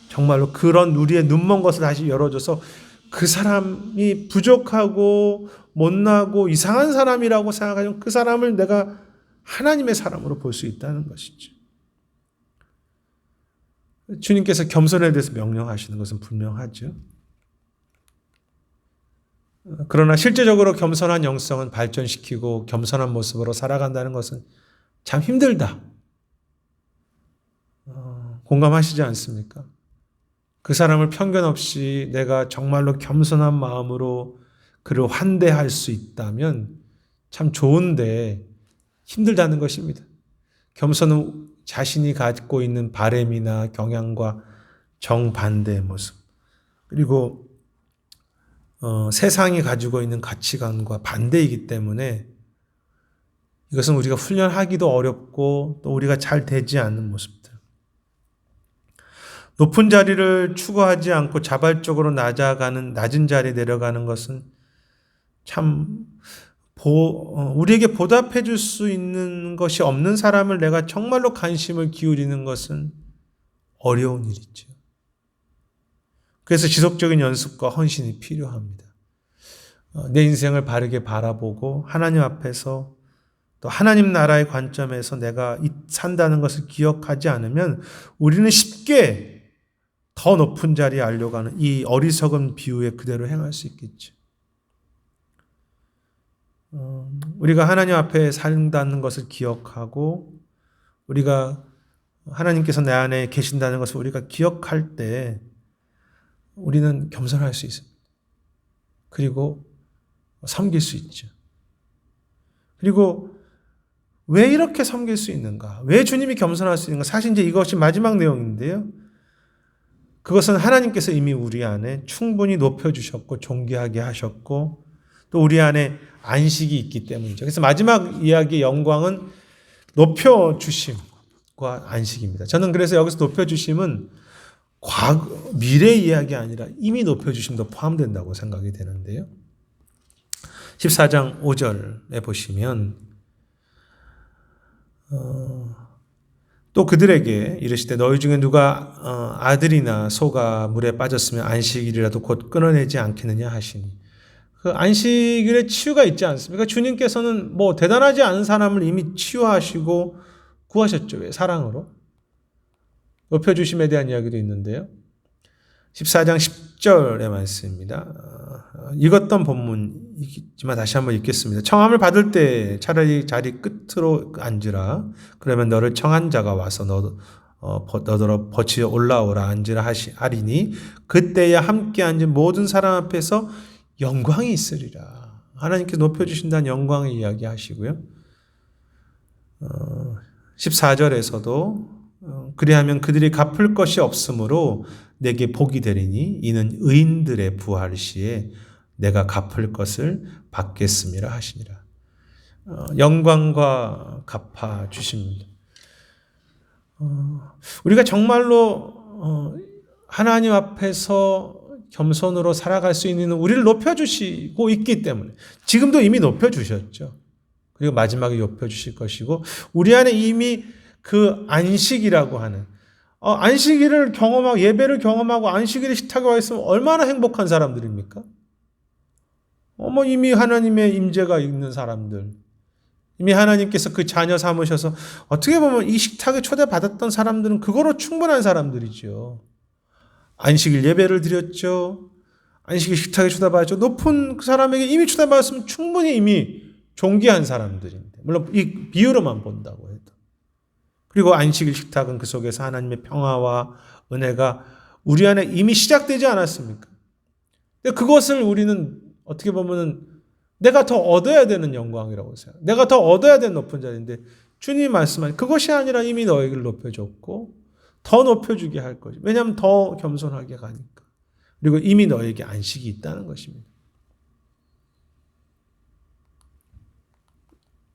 정말로 그런 우리의 눈먼 것을 다시 열어줘서 그 사람이 부족하고 못나고 이상한 사람이라고 생각하면 그 사람을 내가 하나님의 사람으로 볼 수 있다는 것이죠. 주님께서 겸손에 대해서 명령하시는 것은 분명하죠. 그러나 실제적으로 겸손한 영성은 발전시키고 겸손한 모습으로 살아간다는 것은 참 힘들다. 공감하시지 않습니까? 그 사람을 편견 없이 내가 정말로 겸손한 마음으로 그를 환대할 수 있다면 참 좋은데 힘들다는 것입니다. 겸손은 자신이 갖고 있는 바램이나 경향과 정반대의 모습, 그리고 세상이 가지고 있는 가치관과 반대이기 때문에 이것은 우리가 훈련하기도 어렵고 또 우리가 잘 되지 않는 모습들. 높은 자리를 추구하지 않고 자발적으로 낮은 자리에 내려가는 것은 참 우리에게 보답해 줄 수 있는 것이 없는 사람을 내가 정말로 관심을 기울이는 것은 어려운 일이죠. 그래서 지속적인 연습과 헌신이 필요합니다. 내 인생을 바르게 바라보고 하나님 앞에서 또 하나님 나라의 관점에서 내가 산다는 것을 기억하지 않으면 우리는 쉽게 더 높은 자리에 알려가는 이 어리석은 비유에 그대로 행할 수 있겠죠. 우리가 하나님 앞에 산다는 것을 기억하고 우리가 하나님께서 내 안에 계신다는 것을 우리가 기억할 때 우리는 겸손할 수 있습니다. 그리고 섬길 수 있죠. 그리고 왜 이렇게 섬길 수 있는가? 왜 주님이 겸손할 수 있는가? 사실 이제 이것이 마지막 내용인데요. 그것은 하나님께서 이미 우리 안에 충분히 높여주셨고 존귀하게 하셨고 또 우리 안에 안식이 있기 때문이죠. 그래서 마지막 이야기의 영광은 높여주심과 안식입니다. 저는 그래서 여기서 높여주심은 미래 이야기 아니라 이미 높여주심도 포함된다고 생각이 되는데요. 14장 5절에 보시면 또 그들에게 이르시되 너희 중에 누가 아들이나 소가 물에 빠졌으면 안식일이라도 곧 끊어내지 않겠느냐 하시니 그 안식일에 치유가 있지 않습니까? 주님께서는 뭐 대단하지 않은 사람을 이미 치유하시고 구하셨죠. 왜? 사랑으로. 높여주심에 대한 이야기도 있는데요. 14장 10절의 말씀입니다. 읽었던 본문이지만 다시 한번 읽겠습니다. 청함을 받을 때 차라리 자리 끝으로 앉으라. 그러면 너를 청한 자가 와서 너더러 버치 올라오라 앉으라 하리니 그때야 함께 앉은 모든 사람 앞에서 영광이 있으리라. 하나님께 높여주신다는 영광을 이야기하시고요. 14절에서도 그리하면 그들이 갚을 것이 없으므로 내게 복이 되리니 이는 의인들의 부활 시에 내가 갚을 것을 받겠음이라 하시니라. 영광과 갚아 주십니다. 우리가 정말로 하나님 앞에서 겸손으로 살아갈 수 있는 우리를 높여주시고 있기 때문에 지금도 이미 높여주셨죠. 그리고 마지막에 높여주실 것이고 우리 안에 이미 그 안식이라고 하는 안식일을 경험하고 예배를 경험하고 안식일에 식탁에 와 있으면 얼마나 행복한 사람들입니까? 이미 하나님의 임재가 있는 사람들, 이미 하나님께서 그 자녀 삼으셔서 어떻게 보면 이 식탁에 초대받았던 사람들은 그거로 충분한 사람들이죠. 안식일 예배를 드렸죠. 안식일 식탁에 초대받았죠. 높은 그 사람에게 이미 초대받았으면 충분히 이미 존귀한 사람들인데 물론 이 비유로만 본다고 해도. 그리고 안식일 식탁은 그 속에서 하나님의 평화와 은혜가 우리 안에 이미 시작되지 않았습니까? 근데 그것을 우리는 어떻게 보면은 내가 더 얻어야 되는 영광이라고 생각해요. 내가 더 얻어야 되는 높은 자리인데 주님이 말씀하신 그것이 아니라 이미 너희를 높여줬고 더 높여주게 할 것이. 왜냐하면 더 겸손하게 가니까. 그리고 이미 너에게 안식이 있다는 것입니다.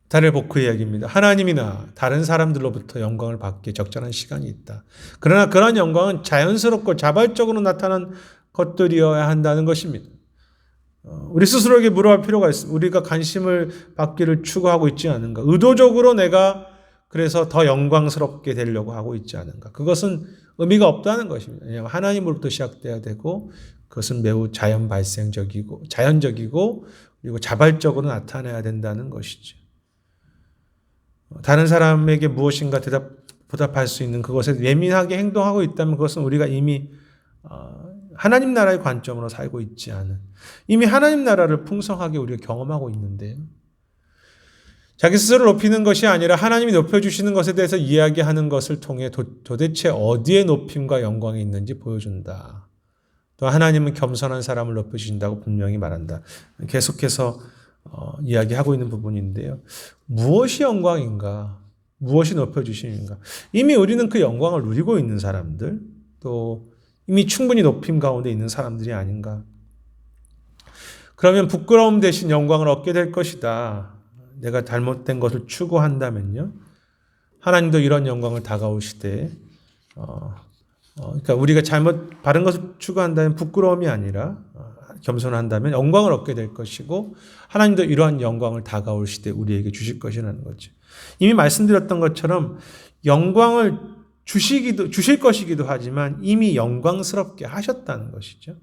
달의 복그 이야기입니다. 하나님이나 다른 사람들로부터 영광을 받기에 적절한 시간이 있다. 그러나 그런 영광은 자연스럽고 자발적으로 나타난 것들이어야 한다는 것입니다. 우리 스스로에게 물어볼 필요가 있습니다. 우리가 관심을 받기를 추구하고 있지 않은가? 의도적으로 내가 그래서 더 영광스럽게 되려고 하고 있지 않은가? 그것은 의미가 없다는 것입니다. 왜냐하면 하나님으로부터 시작돼야 되고 그것은 매우 자연적이고 그리고 자발적으로 나타나야 된다는 것이죠. 다른 사람에게 무엇인가 보답할 수 있는 그것에 예민하게 행동하고 있다면 그것은 우리가 이미 하나님 나라의 관점으로 살고 있지 않은, 이미 하나님 나라를 풍성하게 우리가 경험하고 있는데요. 자기 스스로를 높이는 것이 아니라 하나님이 높여주시는 것에 대해서 이야기하는 것을 통해 도대체 어디에 높임과 영광이 있는지 보여준다. 또 하나님은 겸손한 사람을 높여주신다고 분명히 말한다. 계속해서 이야기하고 있는 부분인데요. 무엇이 영광인가? 무엇이 높여주심인가? 이미 우리는 그 영광을 누리고 있는 사람들, 또 이미 충분히 높임 가운데 있는 사람들이 아닌가? 그러면 부끄러움 대신 영광을 얻게 될 것이다. 내가 잘못된 것을 추구한다면요. 하나님도 이런 영광을 다가오시되, 그러니까 우리가 바른 것을 추구한다면 부끄러움이 아니라 겸손한다면 영광을 얻게 될 것이고, 하나님도 이러한 영광을 다가올 시대 우리에게 주실 것이라는 거죠. 이미 말씀드렸던 것처럼 영광을 주실 것이기도 하지만 이미 영광스럽게 하셨다는 것이죠.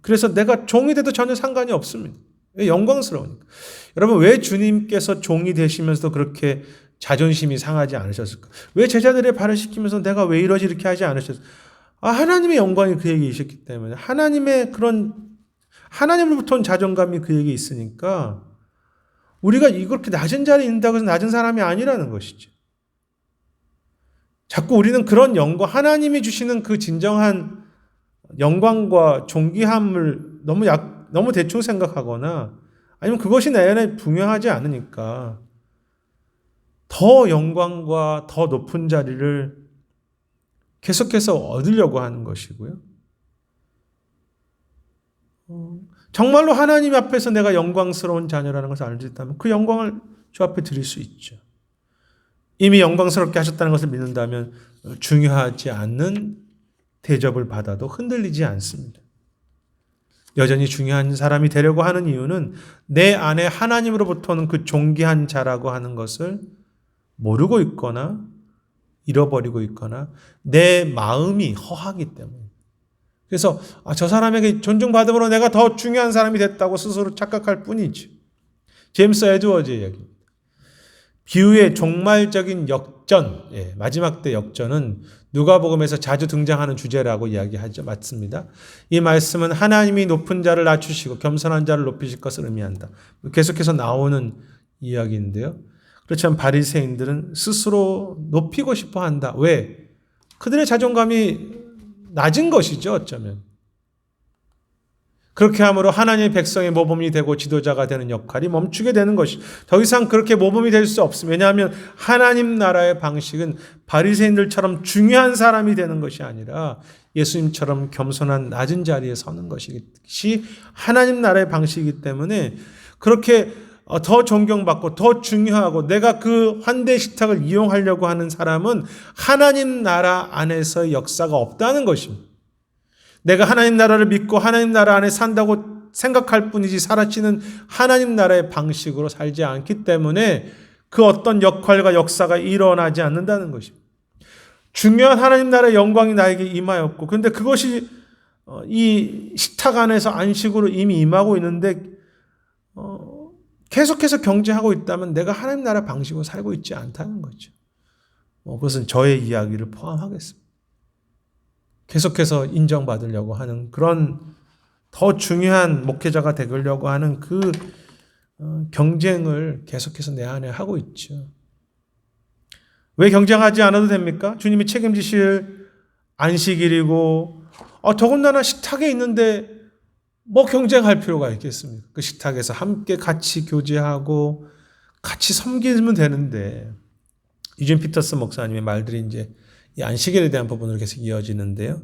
그래서 내가 종이 돼도 전혀 상관이 없습니다. 왜? 영광스러우니까. 여러분, 왜 주님께서 종이 되시면서도 그렇게 자존심이 상하지 않으셨을까? 왜 제자들의 발을 씻기면서 내가 왜 이러지 이렇게 하지 않으셨을까? 하나님의 영광이 그에게 있었기 때문에, 하나님으로부터 온 자존감이 그에게 있으니까 우리가 이렇게 낮은 자리에 있는다고 해서 낮은 사람이 아니라는 것이죠. 자꾸 우리는 그런 영광, 하나님이 주시는 그 진정한 영광과 존귀함을 너무 대충 생각하거나 아니면 그것이 내 안에 분명하지 않으니까 더 영광과 더 높은 자리를 계속해서 얻으려고 하는 것이고요. 정말로 하나님 앞에서 내가 영광스러운 자녀라는 것을 알고 있다면 그 영광을 주 앞에 드릴 수 있죠. 이미 영광스럽게 하셨다는 것을 믿는다면 중요하지 않는 대접을 받아도 흔들리지 않습니다. 여전히 중요한 사람이 되려고 하는 이유는 내 안에 하나님으로부터는 그 존귀한 자라고 하는 것을 모르고 있거나 잃어버리고 있거나 내 마음이 허하기 때문에. 그래서 저 사람에게 존중받음으로 내가 더 중요한 사람이 됐다고 스스로 착각할 뿐이지. 제임스 에드워즈의 이야기입니다. 비유의 종말적인 역전, 마지막 때 역전은 누가복음에서 자주 등장하는 주제라고 이야기하죠. 맞습니다. 이 말씀은 하나님이 높은 자를 낮추시고 겸손한 자를 높이실 것을 의미한다. 계속해서 나오는 이야기인데요. 그렇지만 바리새인들은 스스로 높이고 싶어 한다. 왜? 그들의 자존감이 낮은 것이죠, 어쩌면. 그렇게 함으로 하나님의 백성의 모범이 되고 지도자가 되는 역할이 멈추게 되는 것이, 더 이상 그렇게 모범이 될 수 없습니다. 왜냐하면 하나님 나라의 방식은 바리새인들처럼 중요한 사람이 되는 것이 아니라 예수님처럼 겸손한 낮은 자리에 서는 것이 하나님 나라의 방식이기 때문에 그렇게 더 존경받고 더 중요하고 내가 그 환대 식탁을 이용하려고 하는 사람은 하나님 나라 안에서의 역사가 없다는 것입니다. 내가 하나님 나라를 믿고 하나님 나라 안에 산다고 생각할 뿐이지 사라지는 하나님 나라의 방식으로 살지 않기 때문에 그 어떤 역할과 역사가 일어나지 않는다는 것입니다. 중요한 하나님 나라의 영광이 나에게 임하였고, 그런데 그것이 이 식탁 안에서 안식으로 이미 임하고 있는데 계속해서 경쟁하고 있다면 내가 하나님 나라 방식으로 살고 있지 않다는 거죠. 그것은 저의 이야기를 포함하겠습니다. 계속해서 인정받으려고 하는 그런 더 중요한 목회자가 되려고 하는 그 경쟁을 계속해서 내 안에 하고 있죠. 왜 경쟁하지 않아도 됩니까? 주님이 책임지실 안식일이고 더군다나 식탁에 있는데 뭐 경쟁할 필요가 있겠습니까? 그 식탁에서 함께 같이 교제하고 같이 섬기면 되는데, 유진 피터스 목사님의 말들이 이제 이 안식일에 대한 부분으로 계속 이어지는데요.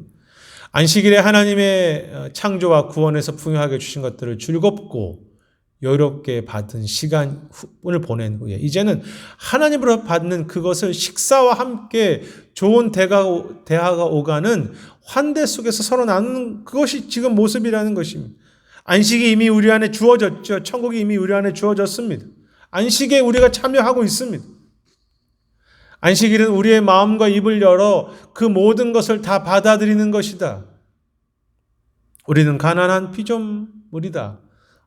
안식일에 하나님의 창조와 구원에서 풍요하게 주신 것들을 즐겁고 여유롭게 받은 시간을 보낸 후에 이제는 하나님으로 받는 그것을 식사와 함께 좋은 대화가 오가는 환대 속에서 서로 나누는 그것이 지금 모습이라는 것입니다. 안식이 이미 우리 안에 주어졌죠. 천국이 이미 우리 안에 주어졌습니다. 안식에 우리가 참여하고 있습니다. 안식일은 우리의 마음과 입을 열어 그 모든 것을 다 받아들이는 것이다. 우리는 가난한 피조물이다.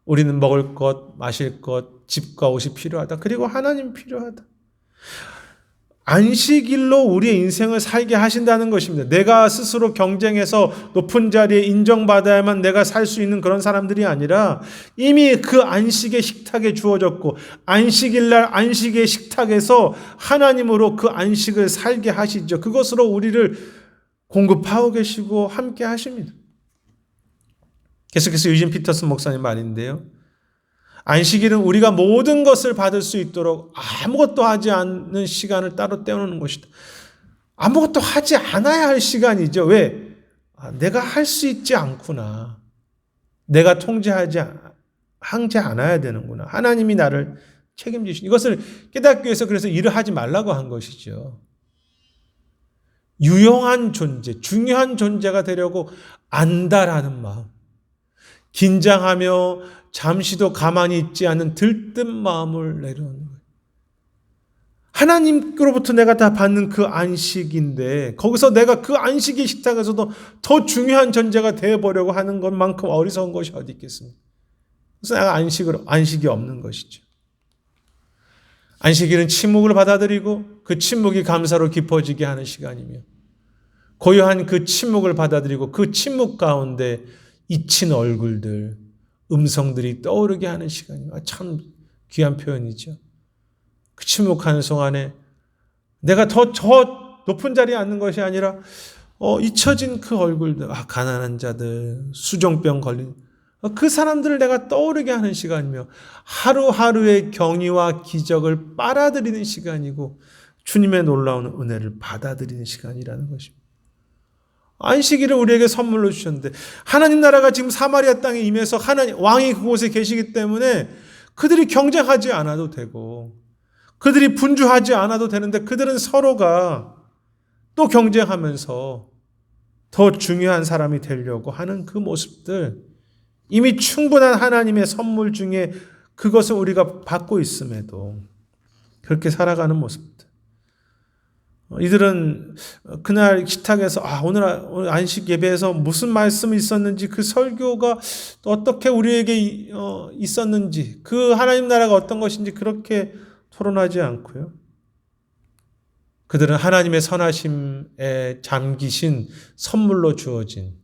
우리는 먹을 것, 마실 것, 집과 옷이 필요하다. 그리고 하나님 필요하다. 안식일로 우리의 인생을 살게 하신다는 것입니다. 내가 스스로 경쟁해서 높은 자리에 인정받아야만 내가 살 수 있는 그런 사람들이 아니라 이미 그 안식의 식탁에 주어졌고 안식일날 안식의 식탁에서 하나님으로 그 안식을 살게 하시죠. 그것으로 우리를 공급하고 계시고 함께 하십니다. 계속해서 유진 피터슨 목사님 말인데요. 안식일은 우리가 모든 것을 받을 수 있도록 아무것도 하지 않는 시간을 따로 떼어놓는 것이다. 아무것도 하지 않아야 할 시간이죠. 왜? 내가 할 수 있지 않구나. 내가 하지 않아야 되는구나. 하나님이 나를 책임지시니 이것을 깨닫기 위해서 그래서 일을 하지 말라고 한 것이죠. 유용한 존재, 중요한 존재가 되려고 안다라는 마음. 긴장하며 잠시도 가만히 있지 않는 들뜬 마음을 내려놓는 거예요. 하나님으로부터 내가 다 받는 그 안식인데 거기서 내가 그 안식의 식탁에서도 더 중요한 존재가 되어보려고 하는 것만큼 어리석은 것이 어디 있겠습니까? 그래서 내가 안식이 없는 것이죠. 안식일은 침묵을 받아들이고 그 침묵이 감사로 깊어지게 하는 시간이며 고요한 그 침묵을 받아들이고 그 침묵 가운데 잊힌 얼굴들, 음성들이 떠오르게 하는 시간이에요. 참 귀한 표현이죠. 그 침묵하는 동안에 내가 더 높은 자리에 앉는 것이 아니라 잊혀진 그 얼굴들, 가난한 자들, 수종병 걸린 그 사람들을 내가 떠오르게 하는 시간이며 하루하루의 경이와 기적을 빨아들이는 시간이고 주님의 놀라운 은혜를 받아들이는 시간이라는 것입니다. 안식일을 우리에게 선물로 주셨는데 하나님 나라가 지금 사마리아 땅에 임해서 하나님 왕이 그곳에 계시기 때문에 그들이 경쟁하지 않아도 되고 그들이 분주하지 않아도 되는데 그들은 서로가 또 경쟁하면서 더 중요한 사람이 되려고 하는 그 모습들, 이미 충분한 하나님의 선물 중에 그것을 우리가 받고 있음에도 그렇게 살아가는 모습들. 이들은 그날 식탁에서 오늘 안식 예배에서 무슨 말씀이 있었는지 그 설교가 어떻게 우리에게 있었는지 그 하나님 나라가 어떤 것인지 그렇게 토론하지 않고요. 그들은 하나님의 선하심에 잠기신 선물로 주어진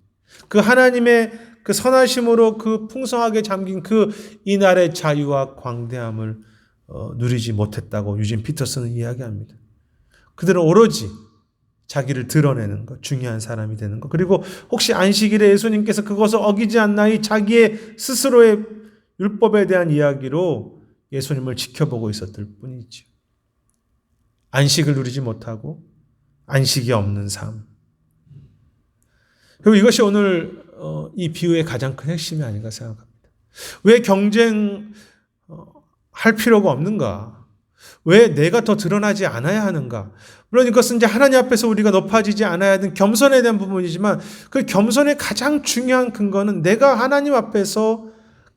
그 하나님의 그 선하심으로 그 풍성하게 잠긴 그 이날의 자유와 광대함을 누리지 못했다고 유진 피터슨은 이야기합니다. 그들은 오로지 자기를 드러내는 것, 중요한 사람이 되는 것. 그리고 혹시 안식일에 예수님께서 그것을 어기지 않나이 자기의 스스로의 율법에 대한 이야기로 예수님을 지켜보고 있었을 뿐이죠. 안식을 누리지 못하고 안식이 없는 삶. 그리고 이것이 오늘 이 비유의 가장 큰 핵심이 아닌가 생각합니다. 왜 경쟁할 필요가 없는가? 왜 내가 더 드러나지 않아야 하는가? 물론 이것은 이제 하나님 앞에서 우리가 높아지지 않아야 하는 겸손에 대한 부분이지만 그 겸손의 가장 중요한 근거는 내가 하나님 앞에서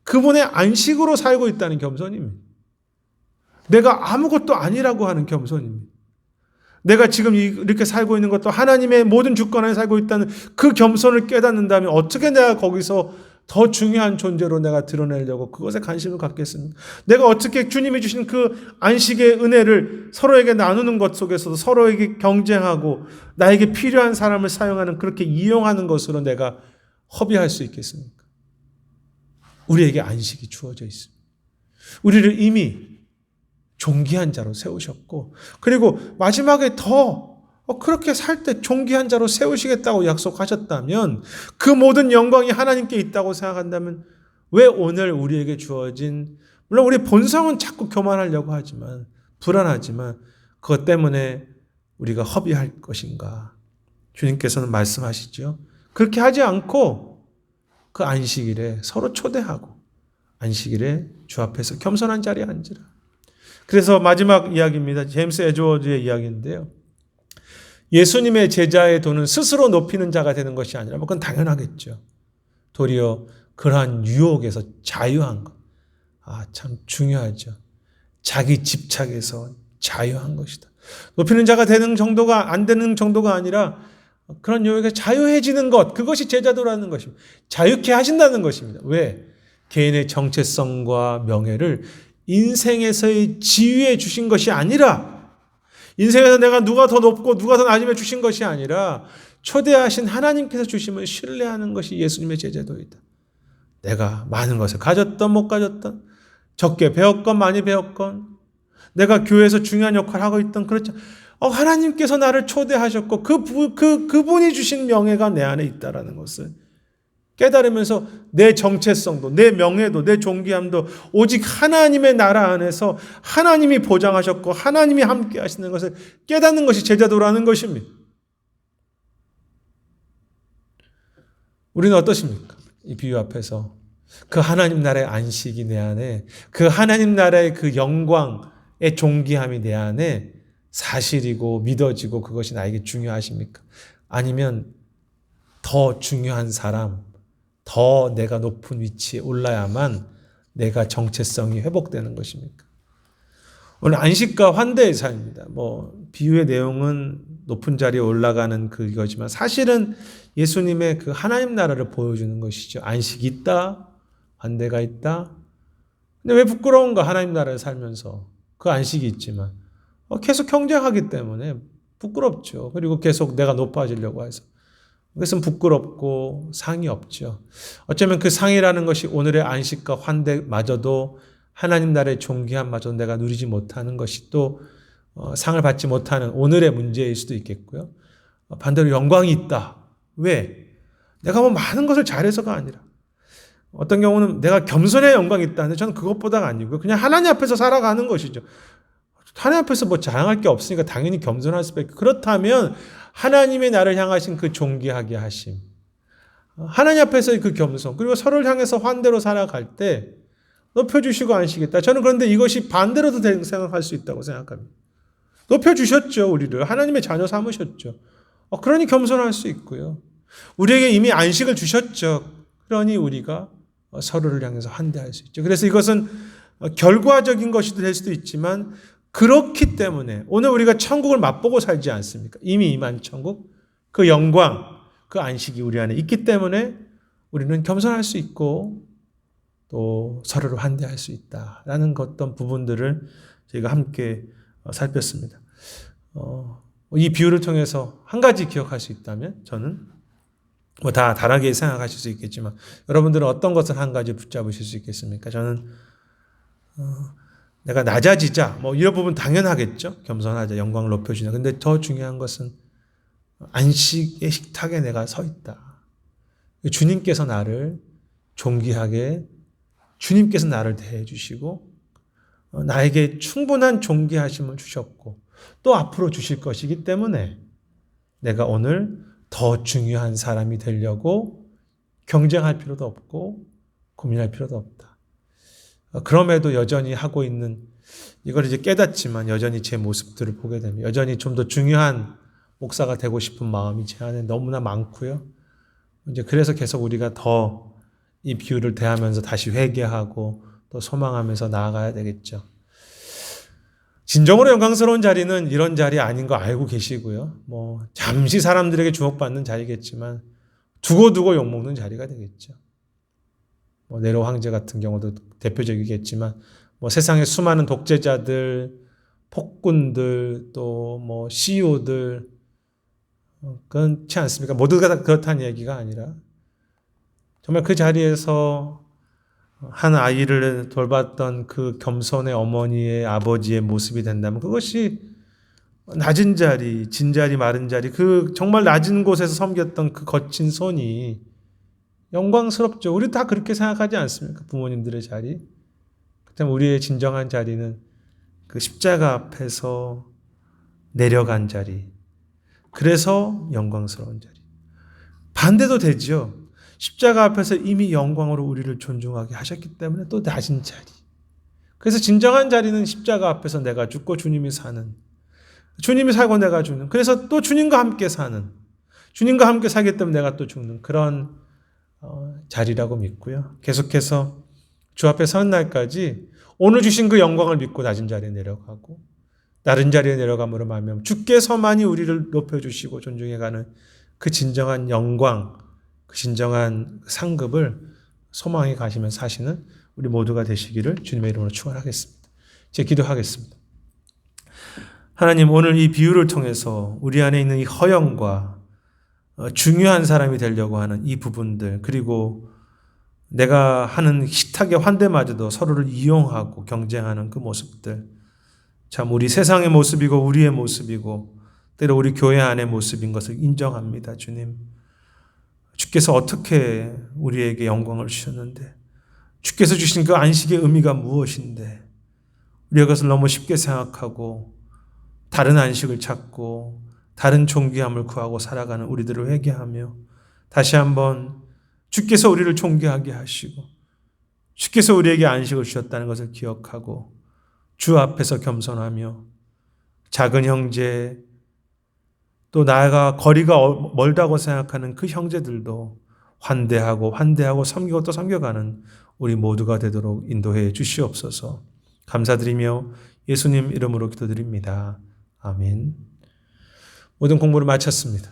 그분의 안식으로 살고 있다는 겸손입니다. 내가 아무것도 아니라고 하는 겸손입니다. 내가 지금 이렇게 살고 있는 것도 하나님의 모든 주권 안에 살고 있다는 그 겸손을 깨닫는다면 어떻게 내가 거기서 더 중요한 존재로 내가 드러내려고 그것에 관심을 갖겠습니까? 내가 어떻게 주님이 주신 그 안식의 은혜를 서로에게 나누는 것 속에서도 서로에게 경쟁하고 나에게 필요한 사람을 사용하는 그렇게 이용하는 것으로 내가 허비할 수 있겠습니까? 우리에게 안식이 주어져 있습니다. 우리를 이미 존귀한 자로 세우셨고 그리고 마지막에 더 그렇게 살 때 존귀한 자로 세우시겠다고 약속하셨다면 그 모든 영광이 하나님께 있다고 생각한다면 왜 오늘 우리에게 주어진 물론 우리 본성은 자꾸 교만하려고 하지만 불안하지만 그것 때문에 우리가 허비할 것인가? 주님께서는 말씀하시죠. 그렇게 하지 않고 그 안식일에 서로 초대하고 안식일에 주 앞에서 겸손한 자리에 앉으라. 그래서 마지막 이야기입니다. 제임스 에드워즈의 이야기인데요. 예수님의 제자의 도는 스스로 높이는 자가 되는 것이 아니라 그건 당연하겠죠. 도리어 그러한 유혹에서 자유한 것. 참 중요하죠. 자기 집착에서 자유한 것이다. 높이는 자가 되는 정도가 안 되는 정도가 아니라 그런 유혹에 자유해지는 것. 그것이 제자도라는 것입니다. 자유케 하신다는 것입니다. 왜? 개인의 정체성과 명예를 인생에서의 지위에 주신 것이 아니라 인생에서 내가 누가 더 높고 누가 더 낮음에 주신 것이 아니라 초대하신 하나님께서 주심을 신뢰하는 것이 예수님의 제자도이다. 내가 많은 것을 가졌던 못 가졌던, 적게 배웠건 많이 배웠건, 내가 교회에서 중요한 역할을 하고 있던, 그렇죠. 하나님께서 나를 초대하셨고 그분이 주신 명예가 내 안에 있다라는 것을 깨달으면서 내 정체성도, 내 명예도, 내 존귀함도 오직 하나님의 나라 안에서 하나님이 보장하셨고 하나님이 함께 하시는 것을 깨닫는 것이 제자도라는 것입니다. 우리는 어떠십니까? 이 비유 앞에서 그 하나님 나라의 안식이 내 안에, 그 하나님 나라의 그 영광의 존귀함이 내 안에 사실이고 믿어지고 그것이 나에게 중요하십니까? 아니면 더 중요한 사람, 더 내가 높은 위치에 올라야만 내가 정체성이 회복되는 것입니까? 오늘 안식과 환대의 삶입니다. 비유의 내용은 높은 자리에 올라가는 그거지만 사실은 예수님의 그 하나님 나라를 보여주는 것이죠. 안식이 있다, 환대가 있다. 근데 왜 부끄러운가? 하나님 나라를 살면서 그 안식이 있지만 계속 경쟁하기 때문에 부끄럽죠. 그리고 계속 내가 높아지려고 해서 그것은 부끄럽고 상이 없죠. 어쩌면 그 상이라는 것이 오늘의 안식과 환대마저도 하나님 나라의 존귀함마저도 내가 누리지 못하는 것이 또 상을 받지 못하는 오늘의 문제일 수도 있겠고요. 반대로 영광이 있다. 왜? 내가 많은 것을 잘해서가 아니라 어떤 경우는 내가 겸손의 영광이 있다는데 저는 그것보다가 아니고요. 그냥 하나님 앞에서 살아가는 것이죠. 하나님 앞에서 자랑할 게 없으니까 당연히 겸손할 수밖에. 그렇다면 하나님의 나를 향하신 그 존귀하게 하심, 하나님 앞에서의 그 겸손, 그리고 서로를 향해서 환대로 살아갈 때 높여주시고 안시겠다. 저는 그런데 이것이 반대로도 생각할 수 있다고 생각합니다. 높여주셨죠. 우리를 하나님의 자녀 삼으셨죠. 그러니 겸손할 수 있고요. 우리에게 이미 안식을 주셨죠. 그러니 우리가 서로를 향해서 환대할 수 있죠. 그래서 이것은 결과적인 것이 될 수도 있지만 그렇기 때문에 오늘 우리가 천국을 맛보고 살지 않습니까? 이미 임한 천국, 그 영광, 그 안식이 우리 안에 있기 때문에 우리는 겸손할 수 있고 또 서로를 환대할 수 있다라는 어떤 부분들을 저희가 함께 살폈습니다. 이 비유를 통해서 한 가지 기억할 수 있다면 저는 다 다르게 생각하실 수 있겠지만 여러분들은 어떤 것을 한 가지 붙잡으실 수 있겠습니까? 저는 내가 낮아지자 이런 부분 당연하겠죠. 겸손하자, 영광을 높여주자. 근데 더 중요한 것은 안식의 식탁에 내가 서 있다. 주님께서 나를 존귀하게, 주님께서 나를 대해 주시고 나에게 충분한 존귀하심을 주셨고 또 앞으로 주실 것이기 때문에 내가 오늘 더 중요한 사람이 되려고 경쟁할 필요도 없고 고민할 필요도 없다. 그럼에도 여전히 하고 있는 이걸 이제 깨닫지만 여전히 제 모습들을 보게 되면 여전히 좀 더 중요한 목사가 되고 싶은 마음이 제 안에 너무나 많고요. 이제 그래서 계속 우리가 더 이 비유를 대하면서 다시 회개하고 또 소망하면서 나아가야 되겠죠. 진정으로 영광스러운 자리는 이런 자리 아닌 거 알고 계시고요. 잠시 사람들에게 주목받는 자리겠지만 두고두고 욕먹는 자리가 되겠죠. 네로 황제 같은 경우도 대표적이겠지만 세상의 수많은 독재자들, 폭군들, 또 CEO들 그렇지 않습니까? 모두가 다 그렇다는 얘기가 아니라 정말 그 자리에서 한 아이를 돌봤던 그 겸손의 어머니의 아버지의 모습이 된다면 그것이 낮은 자리, 진 자리, 마른 자리, 그 정말 낮은 곳에서 섬겼던 그 거친 손이 영광스럽죠. 우리 다 그렇게 생각하지 않습니까? 부모님들의 자리. 그렇다면 우리의 진정한 자리는 그 십자가 앞에서 내려간 자리. 그래서 영광스러운 자리. 반대도 되죠. 십자가 앞에서 이미 영광으로 우리를 존중하게 하셨기 때문에 또 낮은 자리. 그래서 진정한 자리는 십자가 앞에서 내가 죽고 주님이 사는, 주님이 살고 내가 죽는, 그래서 또 주님과 함께 사는, 주님과 함께 살기 때문에 내가 또 죽는 그런 자리라고 믿고요. 계속해서 주 앞에 서는 날까지 오늘 주신 그 영광을 믿고 낮은 자리에 내려가고 낮은 자리에 내려감으로 말미암아 주께서만이 우리를 높여주시고 존중해가는 그 진정한 영광, 그 진정한 상급을 소망해 가시면서 사시는 우리 모두가 되시기를 주님의 이름으로 축원하겠습니다. 제 기도하겠습니다. 하나님, 오늘 이 비유를 통해서 우리 안에 있는 이 허영과 중요한 사람이 되려고 하는 이 부분들, 그리고 내가 하는 식탁의 환대마저도 서로를 이용하고 경쟁하는 그 모습들, 참 우리 세상의 모습이고 우리의 모습이고 때로 우리 교회 안의 모습인 것을 인정합니다. 주님, 주께서 어떻게 우리에게 영광을 주셨는데, 주께서 주신 그 안식의 의미가 무엇인데 우리가 그것을 너무 쉽게 생각하고 다른 안식을 찾고 다른 존귀함을 구하고 살아가는 우리들을 회개하며, 다시 한번 주께서 우리를 존귀하게 하시고 주께서 우리에게 안식을 주셨다는 것을 기억하고 주 앞에서 겸손하며 작은 형제, 또 나가 거리가 멀다고 생각하는 그 형제들도 환대하고 섬기고 또 섬겨가는 우리 모두가 되도록 인도해 주시옵소서. 감사드리며 예수님 이름으로 기도드립니다. 아멘. 모든 공부를 마쳤습니다.